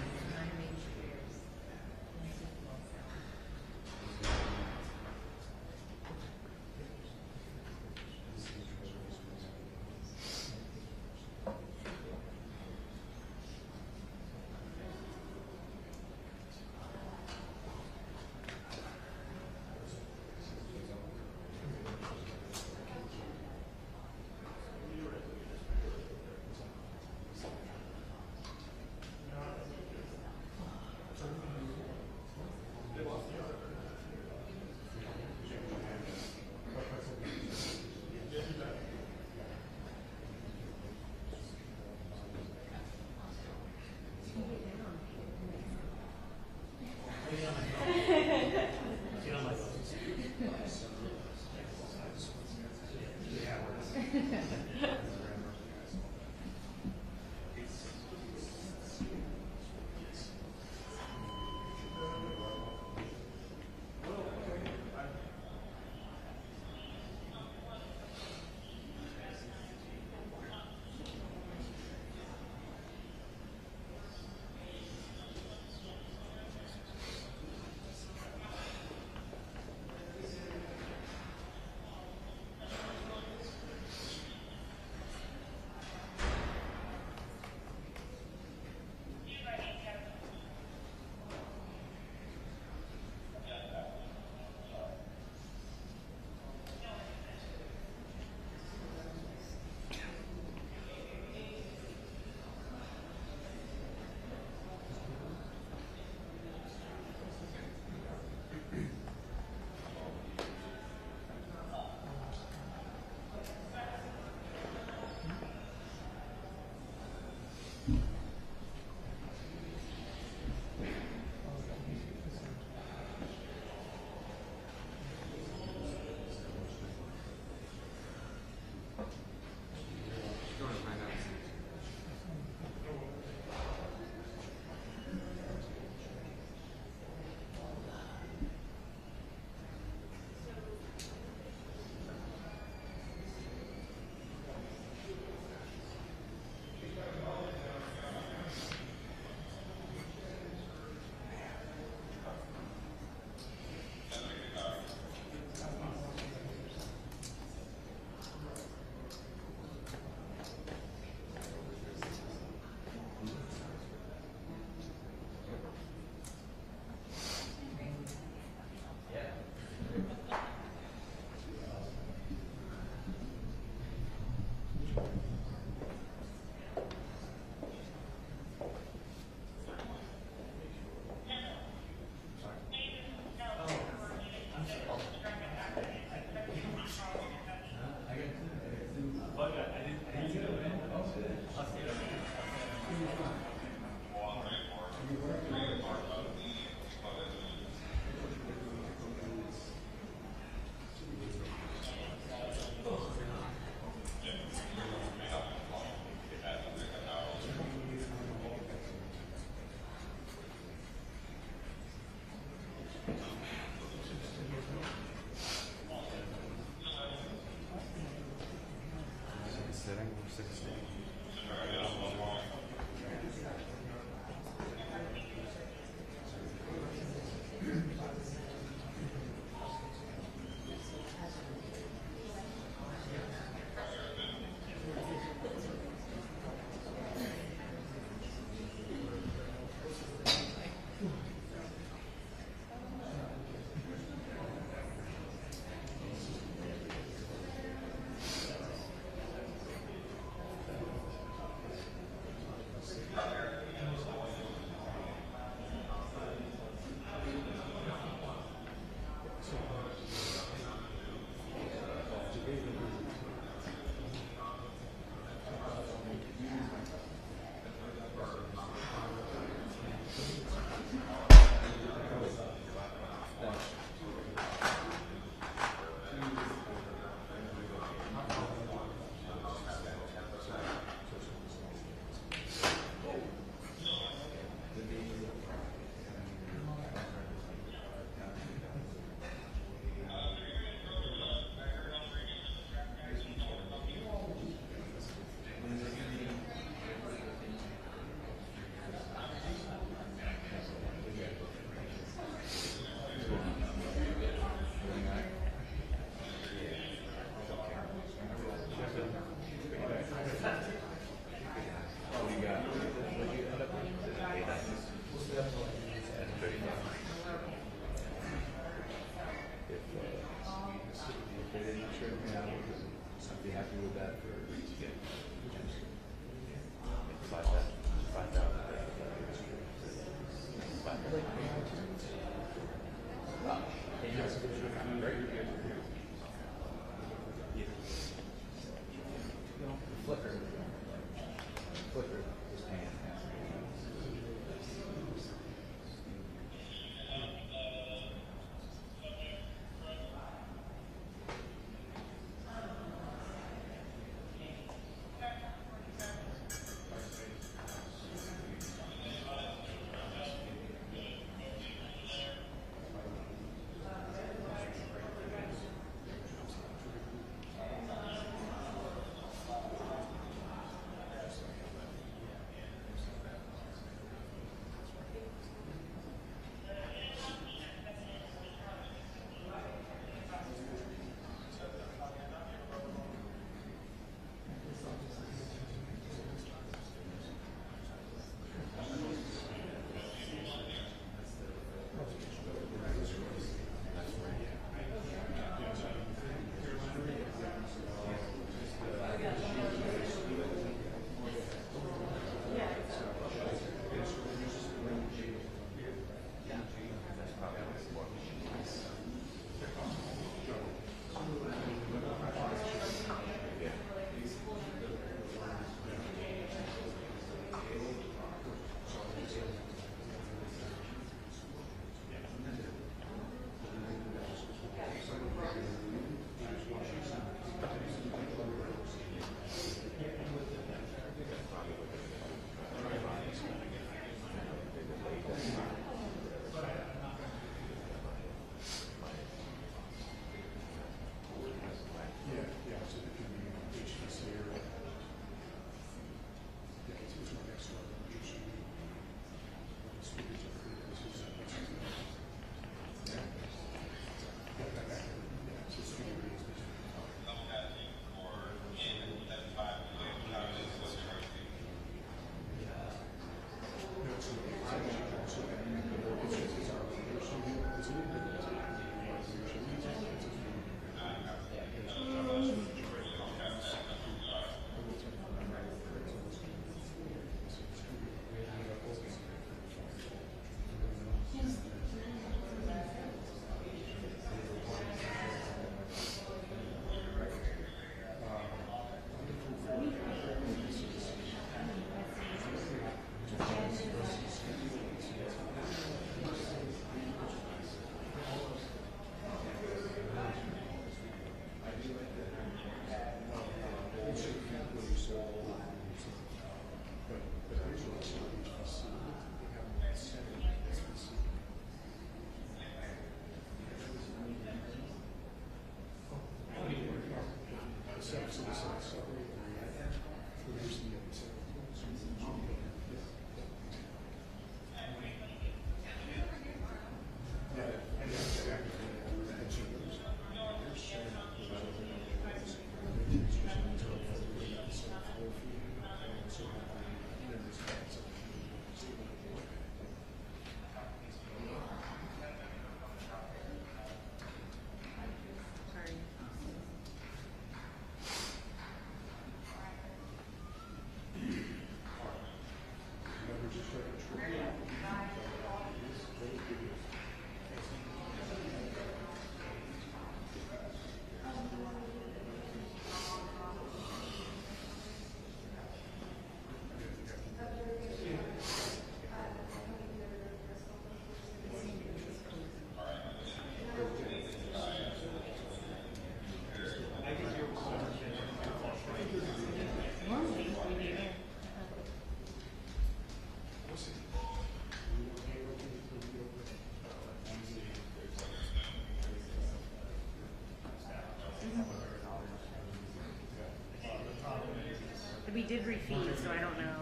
did refeed, so I don't know.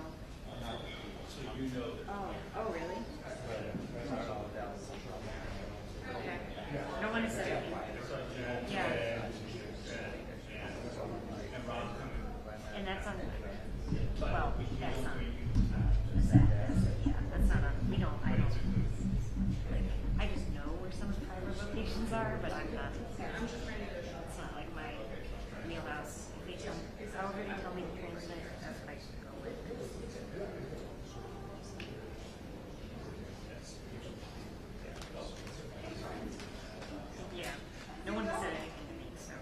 Oh, really? Okay. No one has said anything. Yeah. And that's on, well, that's not, yeah, that's not on, we don't, I don't, like, I just know where some of the private locations are, but I'm not, it's not like my wheelhouse. If they tell, however they tell me to transmit, that's what I should go with. Yeah, no one said anything to me, so.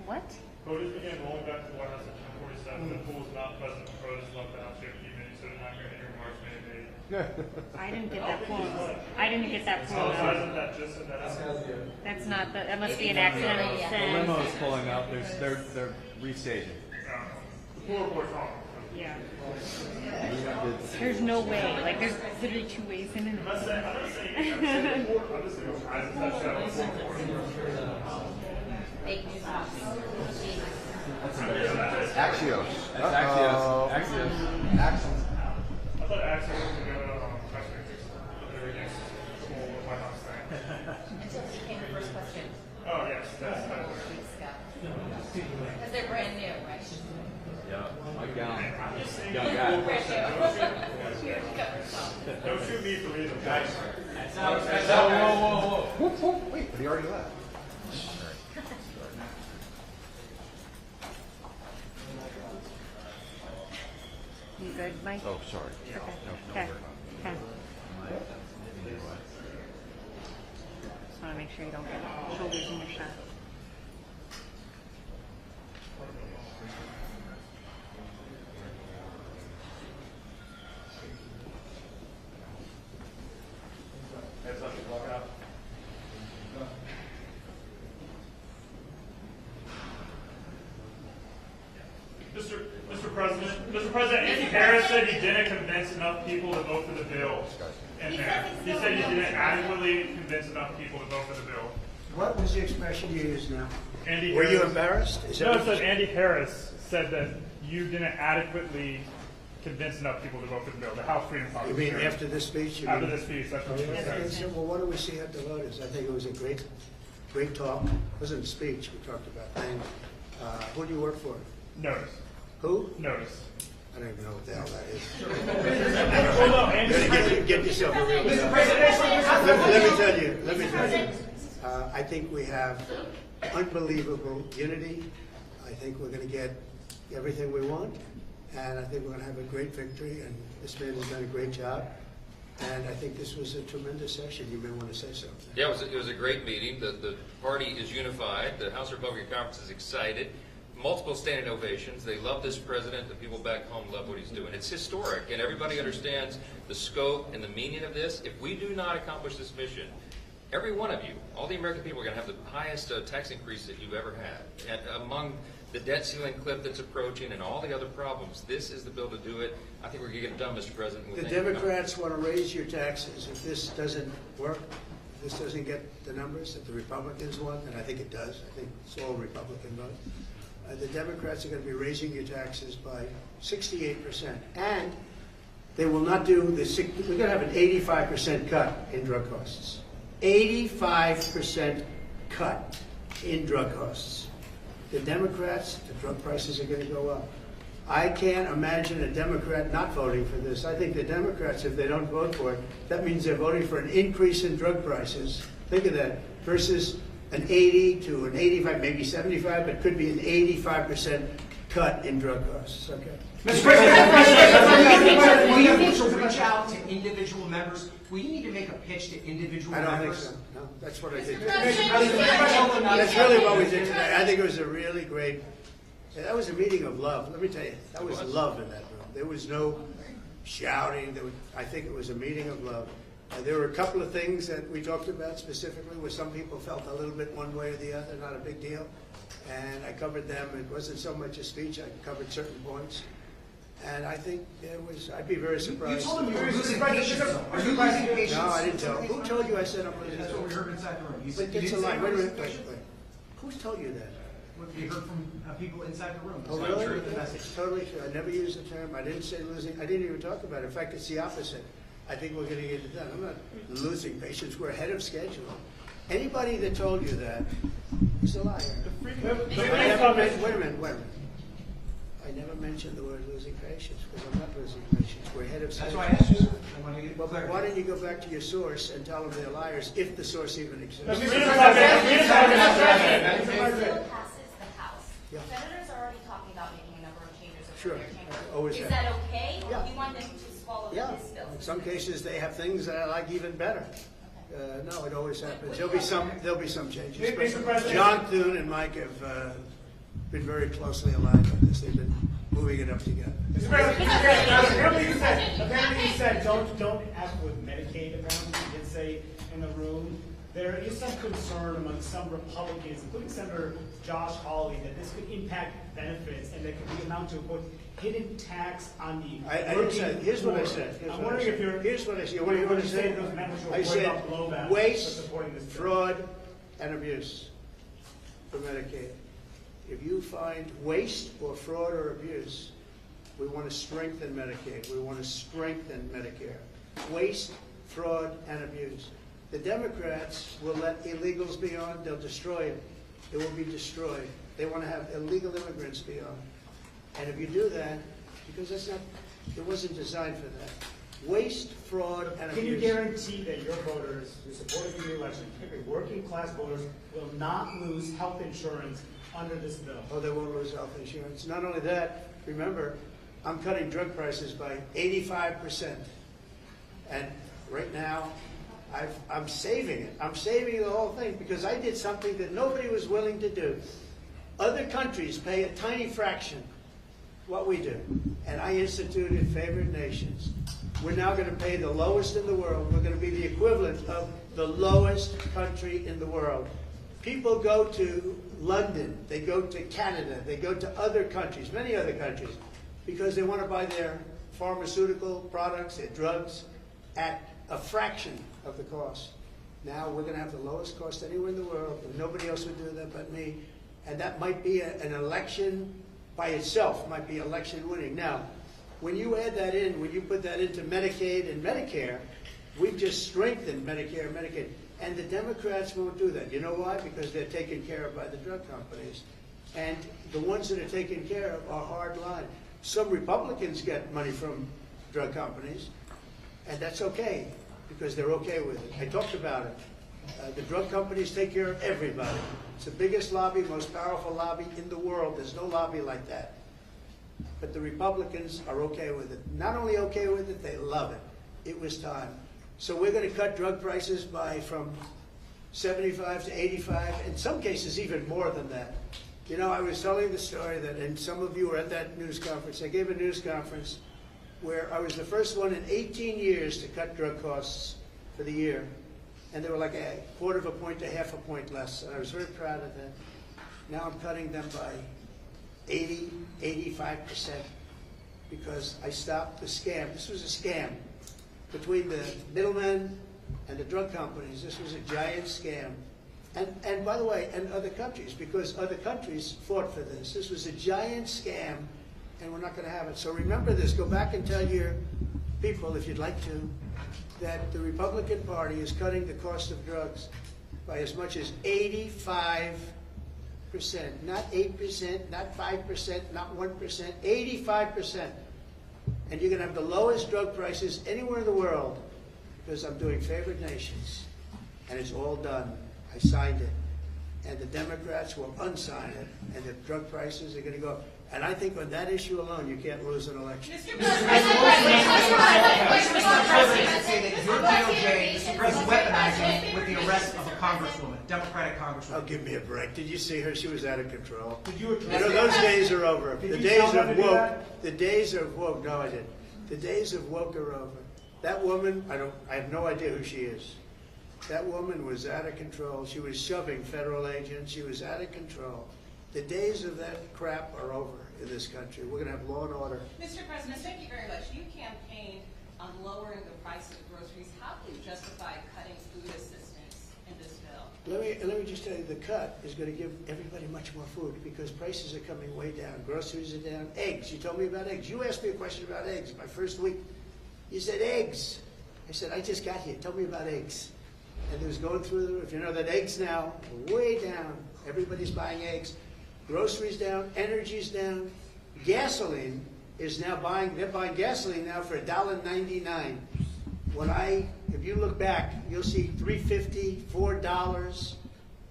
What? Voters began rolling back to the White House at 10:47. The pool was not present. Voters left the House 15 minutes, so 9 minute remarks may be made. I didn't get that pulled. I didn't get that pulled Isn't out. that just in that? That's not the, that must be an accidental The send. limo's pulling up. They're restaging. The pool report's wrong. Yeah. There's no way. Like, there's literally two ways in and I'm not saying I'm just saying isn't that show? Axios. That's Axios. Axios. I thought Axel was going to press everything. White House thing. Until he came to the first question. Oh, yes. That's Because they're brand new, right? Yeah. Mike Allen. Young guy. Brand new. Here we go. Don't shoot me for reading the guys. Whoa. Wait, but he already left. You good, Mike? Oh, sorry. Okay. No, Okay. we're Okay. Just want to make sure you don't get shoulders in your shot. Heads up, you're walking out. Mr. President, Andy Harris said he didn't convince enough people to vote for the bill. In there. He said he didn't adequately convince enough people to vote for the bill. What was the expression you used now? Andy Were you Harris- embarrassed? Is No, that it said Andy Harris said that you didn't adequately convince enough people to vote for the bill, the House Freedom You Caucus. mean chairman. after this speech? You After mean- this speech, that's what you Okay, said. so, well, what do we see at the voters? I think it was a great talk. It wasn't a speech. We talked about things. Who do you work for? Notice. Who? Notice. I don't even know what the hell that is. Hold on, You Andy. gotta get yourself a real job. Let me tell you. I think we have unbelievable unity. I think we're gonna get everything we want. And I think we're gonna have a great victory. And this man has done a great job. And I think this was a tremendous session. You may want to say something. Yeah, it was a great meeting. The party is unified. The House Republican Conference is excited. Multiple standing ovations. They love this president. The people back home love what he's doing. It's historic, and everybody understands the scope and the meaning of this. If we do not accomplish this mission, every one of you, all the American people, are going to have the highest tax increase that you've ever had. And among the debt ceiling cliff that's approaching and all the other problems, this is the bill to do it. I think we're going to get it done, Mr. President. The Democrats want to raise your taxes. If this doesn't work, if this doesn't get the numbers that the Republicans want, and I think it does, I think it's all Republican vote, the Democrats are going to be raising your taxes by 68%. And they will not do the, we're going to have an 85% cut in drug costs. 85% cut in drug costs. The Democrats, the drug prices are going to go up. I can't imagine a Democrat not voting for this. I think the Democrats, if they don't vote for it, that means they're voting for an increase in drug prices. Think of that, versus an 80 to an 85, maybe 75, but could be an 85% cut in drug costs. Okay. Mr. President, we need to reach out to individual members. We need to make a pitch to individual I don't think members. so. No, that's what I did. President, That's really what we did today. I think it was a really great. That was a meeting of love. Let me tell you, that was love in that room. There was no shouting. I think it was a meeting of love. There were a couple of things that we talked about specifically where some people felt a little bit one way or the other, not a big deal. And I covered them. It wasn't so much a speech. I covered certain points. And I think there was, I'd be very surprised. You told them you were losing patience. Are you losing patience? No, I didn't tell. Who told you I said I'm losing That's what we patience? heard inside the room. You But said you it's a didn't say lie. you Wait a were minute. losing patience. Who's told you that? What we heard from people inside the room. Oh, It's really? not true. The message. It's totally true. I never used the term. I didn't say losing. I didn't even talk about it. In fact, it's the opposite. I think we're going to get it done. I'm not losing patience. We're ahead of schedule. Anybody that told you that is a liar. Wait a minute. I never mentioned the word losing patience because I'm not losing patience. We're ahead of That's schedule. why I asked you. I want to get Well, clarity. why don't you go back to your source and tell them they're liars if the source even exists? Mr. It President, still passes the House. Yeah. Senators are already talking about making a number of changes Sure. over their chamber. Always Is have. that okay? Or Yeah. do you want them to swallow Yeah, this bill? in some cases they have things that I like even better. No, it always happens. There'll be some changes. Mr. But President. John Thune and Mike have been very closely aligned on this. They've been moving it up together. Apparently you said don't F with Medicaid. Apparently you did say in the room. There is some concern among some Republicans, including Senator Josh Hawley, that this could impact benefits and that could be amount to a quote, hidden tax on the I didn't say, here's what I said. I'm wondering if you're. Here's what I said. What do you want to say? I said waste, fraud, and abuse for Medicaid. If you find waste or fraud or abuse, we want to strengthen Medicaid. We want to strengthen Medicare. Waste, fraud, and abuse. The Democrats will let illegals be on. They'll destroy it. It will be destroyed. They want to have illegal immigrants be on. And if you do that, because that's not, it wasn't designed for that. Waste, fraud, and abuse. Can you guarantee that your voters who supported the election, particularly working class voters, will not lose health insurance under this bill? Oh, they won't lose health insurance. Not only that, remember, I'm cutting drug prices by 85%. And right now, I'm saving it. I'm saving the whole thing because I did something that nobody was willing to do. Other countries pay a tiny fraction what we do. And I instituted favored nations. We're now going to pay the lowest in the world. We're going to be the equivalent of the lowest country in the world. People go to London, they go to Canada, they go to other countries, many other countries, because they want to buy their pharmaceutical products, their drugs, at a fraction of the cost. Now we're going to have the lowest cost anywhere in the world, and nobody else would do that but me. And that might be an election by itself, might be election winning. Now, when you add that in, when you put that into Medicaid and Medicare, we've just strengthened Medicare and Medicaid. And the Democrats won't do that. You know why? Because they're taken care of by the drug companies. And the ones that are taken care of are hard line. Some Republicans get money from drug companies, and that's okay, because they're okay with it. I talked about it. The drug companies take care of everybody. It's the biggest lobby, most powerful lobby in the world. There's no lobby like that. But the Republicans are okay with it. Not only okay with it, they love it. It was time. So we're going to cut drug prices from 75 to 85, in some cases even more than that. You know, I was telling the story that, and some of you were at that news conference. I gave a news conference where I was the first one in 18 years to cut drug costs for the year. And they were like a quarter of a point to half a point less. And I was very proud of that. Now I'm cutting them by 80, 85%, because I stopped the scam. This was a scam between the middlemen and the drug companies. This was a giant scam. And by the way, and other countries, because other countries fought for this. This was a giant scam, and we're not going to have it. So remember this. Go back and tell your people, if you'd like to, that the Republican Party is cutting the cost of drugs by as much as 85%. Not 8%, not 5%, not 1%, 85%. And you're going to have the lowest drug prices anywhere in the world, because I'm doing favored nations. And it's all done. I signed it. And the Democrats will unsign it, and the drug prices are going to go up. And I think on that issue alone, you can't lose an election. Mr. President, say that your DOJ is weaponizing with the arrest of a congresswoman, Democratic congresswoman. Oh, give me a break. Did you see her? She was out of control. Did you You know, those days are over. Did The you days tell them of to do woke. that? The days of woke. No, I didn't. The days of woke are over. That woman, I have no idea who she is. That woman was out of control. She was shoving federal agents. She was out of control. The days of that crap are over in this country. We're going to have law and order. Mr. President, thank you very much. You campaigned on lowering the price of groceries. How do you justify cutting food assistance in this bill? Let me just tell you, the cut is going to give everybody much more food because prices are coming way down. Groceries are down. Eggs. You told me about eggs. You asked me a question about eggs my first week. You said eggs. I said, I just got here. Tell me about eggs. And it was going through the roof. You know that eggs now are way down. Everybody's buying eggs. Groceries down. Energy's down. Gasoline is now they're buying gasoline now for $1.99. If you look back, you'll see $3.50, $4.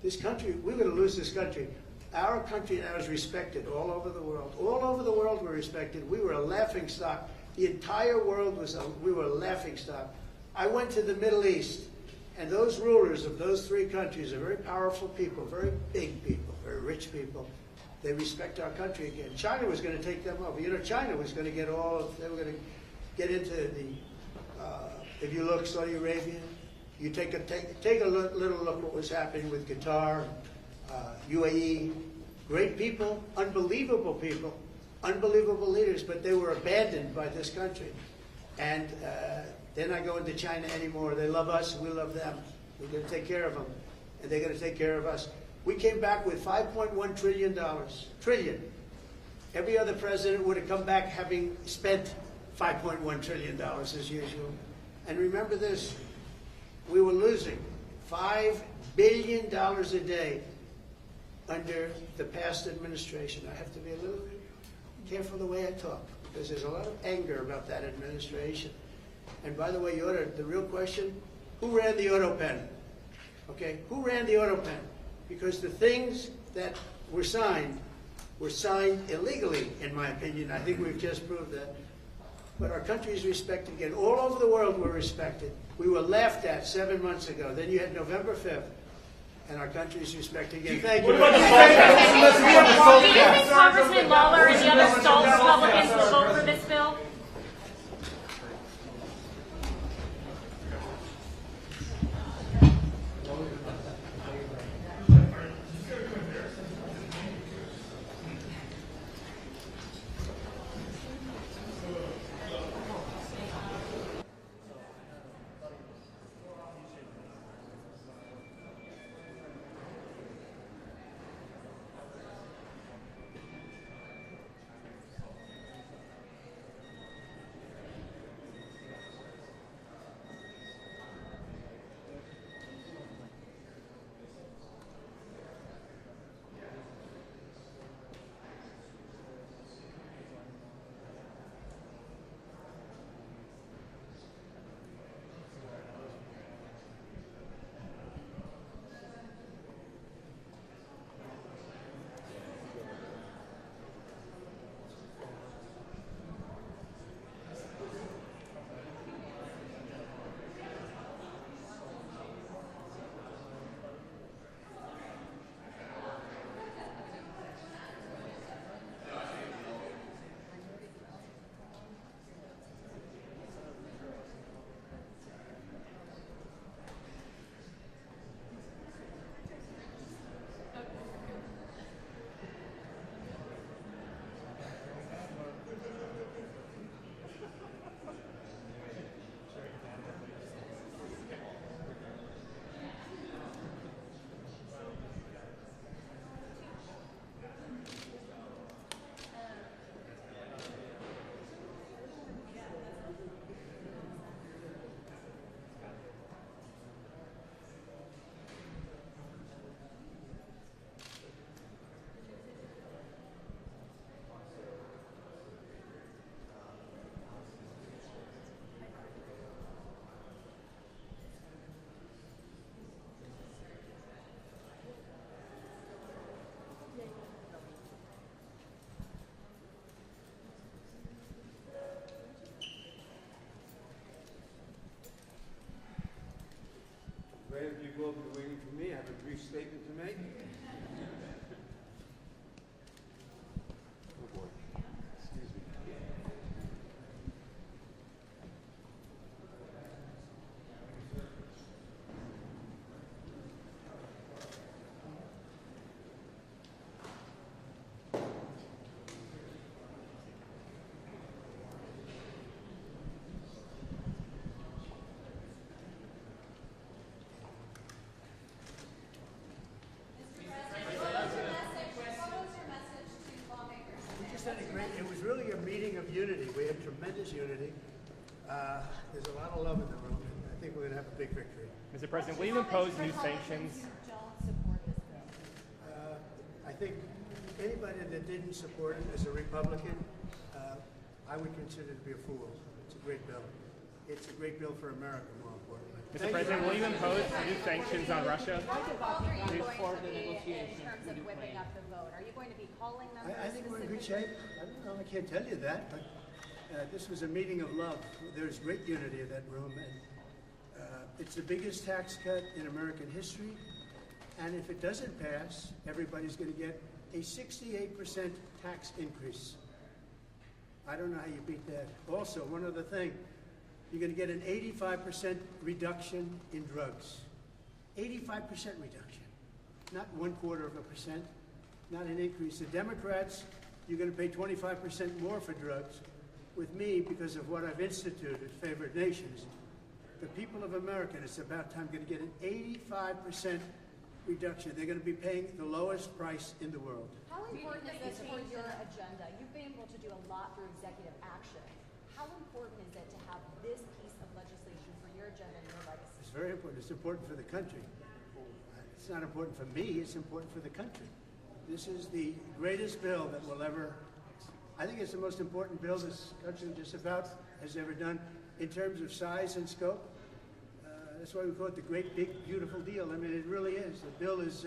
This country, we're going to lose this country. Our country now is respected all over the world. All over the world we're respected. We were a laughingstock. The entire world we were a laughingstock. I went to the Middle East, and those rulers of those three countries are very powerful people, very big people, very rich people. they respect our country again. China was going to take them over. You know, China was going to get they were going to get into the, if you look, Saudi Arabia, you take a little look what was happening with Qatar, UAE, great people, unbelievable leaders, but they were abandoned by this country. And they're not going to China anymore. They love us, we love them. We're going to take care of them, and they're going to take care of us. We came back with $5.1 trillion. Trillion. Every other president would have come back having spent $5.1 trillion as usual. And remember this, we were losing $5 billion a day under the past administration. I have to be a little careful the way I talk, because there's a lot of anger about that administration. And by the way, the real question, who ran the auto pen? Okay, who ran the auto pen? Because the things that were signed illegally, in my opinion. I think we've just proved that. But our country is respected again. All over the world we're respected. We were laughed at 7 months ago. Then you had November 5th, and our country is respected again. Thank you. Do you think Congressman Lawler and the other stalled Republicans will vote for this bill? Great if you will be waiting for me. I have a brief statement to make. Oh boy. Excuse me. It was really a meeting of unity. We had tremendous unity. There's a lot of love in the room, and I think we're going to have a big victory. Mr. President, will you impose new sanctions? I think anybody that didn't support it as a Republican, I would consider to be a fool. It's a great bill. It's a great bill for America, more importantly. Mr. President, will you impose new sanctions on Russia? How involved are you going to be in terms of whipping up the vote? Are you going to be calling them? I think we're in good shape. I don't know, I can't tell you that, but this was a meeting of love. There's great unity in that room, and it's the biggest tax cut in American history. And if it doesn't pass, everybody's going to get a 68% tax increase. I don't know how you beat that. Also, one other thing, you're going to get an 85% reduction in drugs. 85% reduction, not 1/4%, not an increase. The Democrats, you're going to pay 25% more for drugs. With me, because of what I've instituted, favored nations, the people of America, it's about time, going to get an 85% reduction. They're going to be paying the lowest price in the world. How important is this for your agenda? You've been able to do a lot through executive action. How important is it to have this piece of legislation for your agenda and your legacy? It's very important. It's important for the country. It's not important for me. It's important for the country. This is the greatest bill that will ever, I think it's the most important bill this country just about has ever done in terms of size and scope. That's why we call it the great, big, beautiful deal. I mean, it really is. The bill is,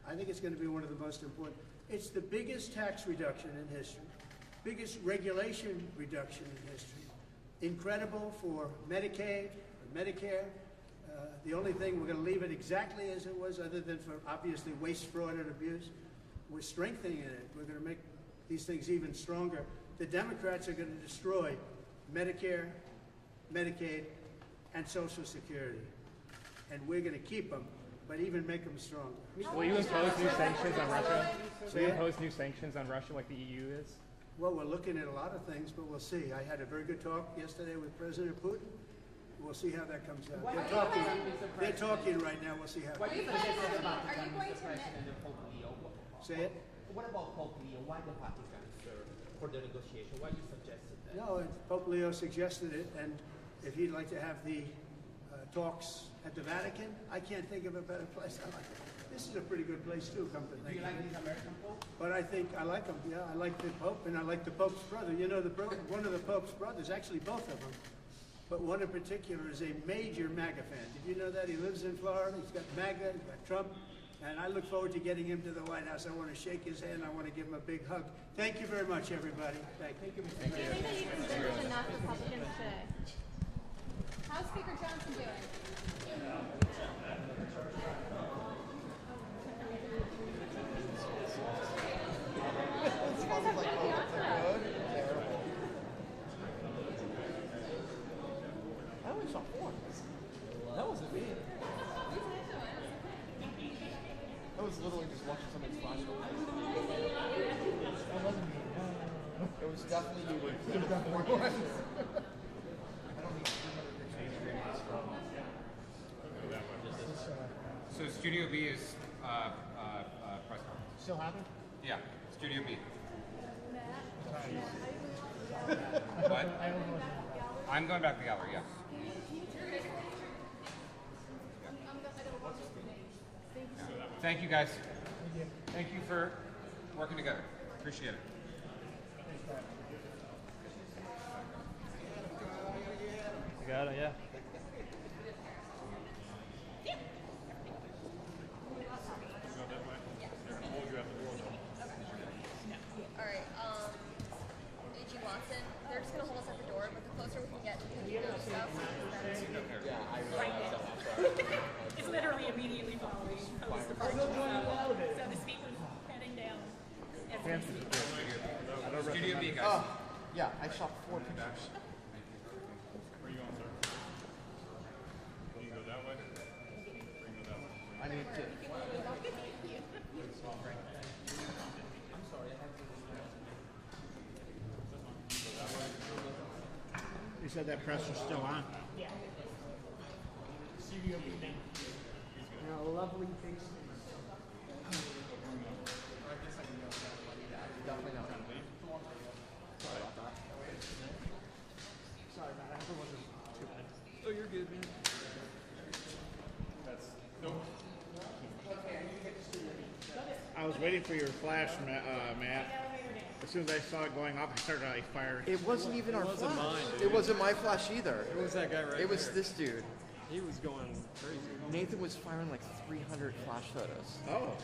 I think it's going to be one of the most important. It's the biggest tax reduction in history, biggest regulation reduction in history. Incredible for Medicaid, for Medicare. The only thing, we're going to leave it exactly as it was, other than for obviously waste, fraud, and abuse. We're strengthening it. We're going to make these things even stronger. The Democrats are going to destroy Medicare, Medicaid, and Social Security. And we're going to keep them, but even make them stronger. Will you impose new sanctions on Russia? Will Say you it? impose new sanctions on Russia like the EU is? Well, we're looking at a lot of things, but we'll see. I had a very good talk yesterday with President Putin. We'll see how that comes out. They're talking right now. We'll see how. What do you think about Are you going to President and Pope Leo? Say it? What about Pope Leo? Why the Vatican, sir, for the negotiation? Why you suggested that? No, Pope Leo suggested it, and if he'd like to have the talks at the Vatican, I can't think of a better place. I like it. This is a pretty good place too, come to think of it. Do you like this American Pope? But I think I like him. Yeah, I like the Pope, and I like the Pope's brother. You know, one of the Pope's brothers, actually both of them, but one in particular is a major MAGA fan. Did you know that? He lives in Florida. He's got MAGA, he's got Trump, and I look forward to getting him to the White House. I want to shake his hand. I want to give him a big hug. Thank you very much, everybody. Thank you. Do you think that you convinced enough Republicans today? How's Speaker Johnson doing? I only saw 4. That wasn't me. I was literally just watching somebody's flashlight. That wasn't me. It was definitely you. It was definitely one. I don't need So Studio B is press conference. Still happening? Yeah, Studio B. What? I'm going back to the gallery, yes. Thank you, guys. Thank you for working together. Appreciate it. You got it, yeah. All right, AG Watson, they're just gonna hold us at the door, but the closer we can get to the stuff, It's literally immediately following police department. So the speaker's heading down. Studio B, guys. Oh, yeah, I shot 4 pictures. Where are you going, sir? You can go that way? Or you can go that way? I need to. I'm sorry, I have to. You said that press was still on. Yeah. Studio meeting. A lovely face. Definitely not. Sorry about that. Sorry about that. It wasn't too bad. Oh, you're good, man. That's nope. I was waiting for your flash, Matt. As soon as I saw it going off, I started like firing. It wasn't even our wasn't flash. mine, dude. It wasn't my flash either. It was that guy right It was there. this dude. He was going crazy. Nathan was firing like 300 flash photos. Oh.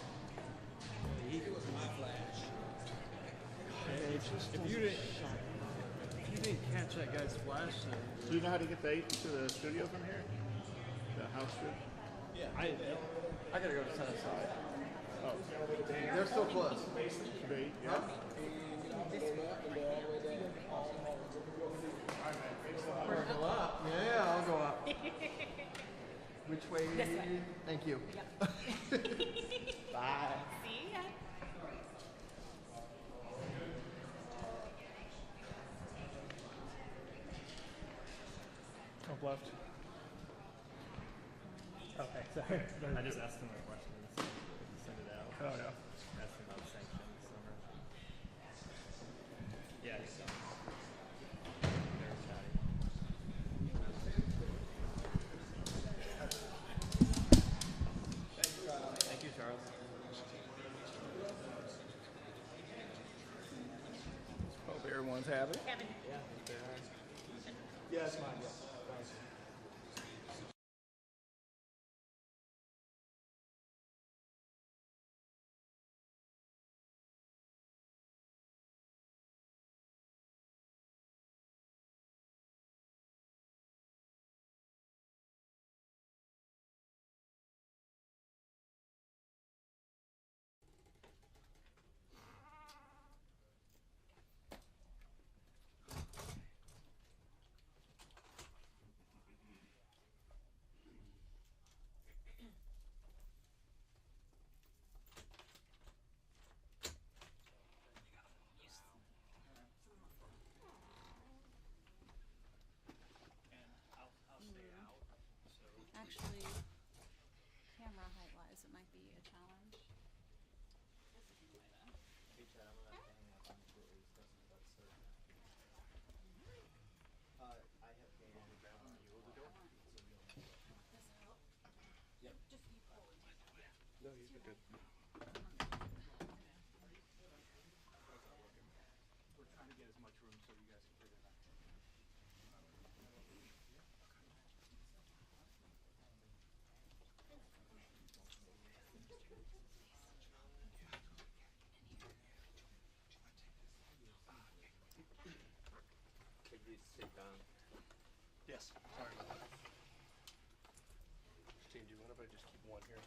It was my flash. It just If you didn't catch that guy's flash, then Do you know how to get to the studio from here? The house studio? yeah. I gotta go to Sunnyside. Oh, they're so close. Bait, yeah. Or go up. Yeah, I'll go up. Which way? This way. Thank you. Yep. Bye. See ya. Top left. Okay, sorry. I just asked him a question. Send it out. Oh, yeah. Asked him about sanctions. Yeah, he's done. They're chatting. Thank you, Charles. Hope everyone's happy. Kevin. Yeah, it's mine. Yeah. Actually, camera height wise, it might be a challenge. I have been around a year ago. Yep. No, you're good. We're trying to get as much room so you guys can fit in. Could you sit down? Yes. Sorry about that. Christine, do you mind if I just keep one here?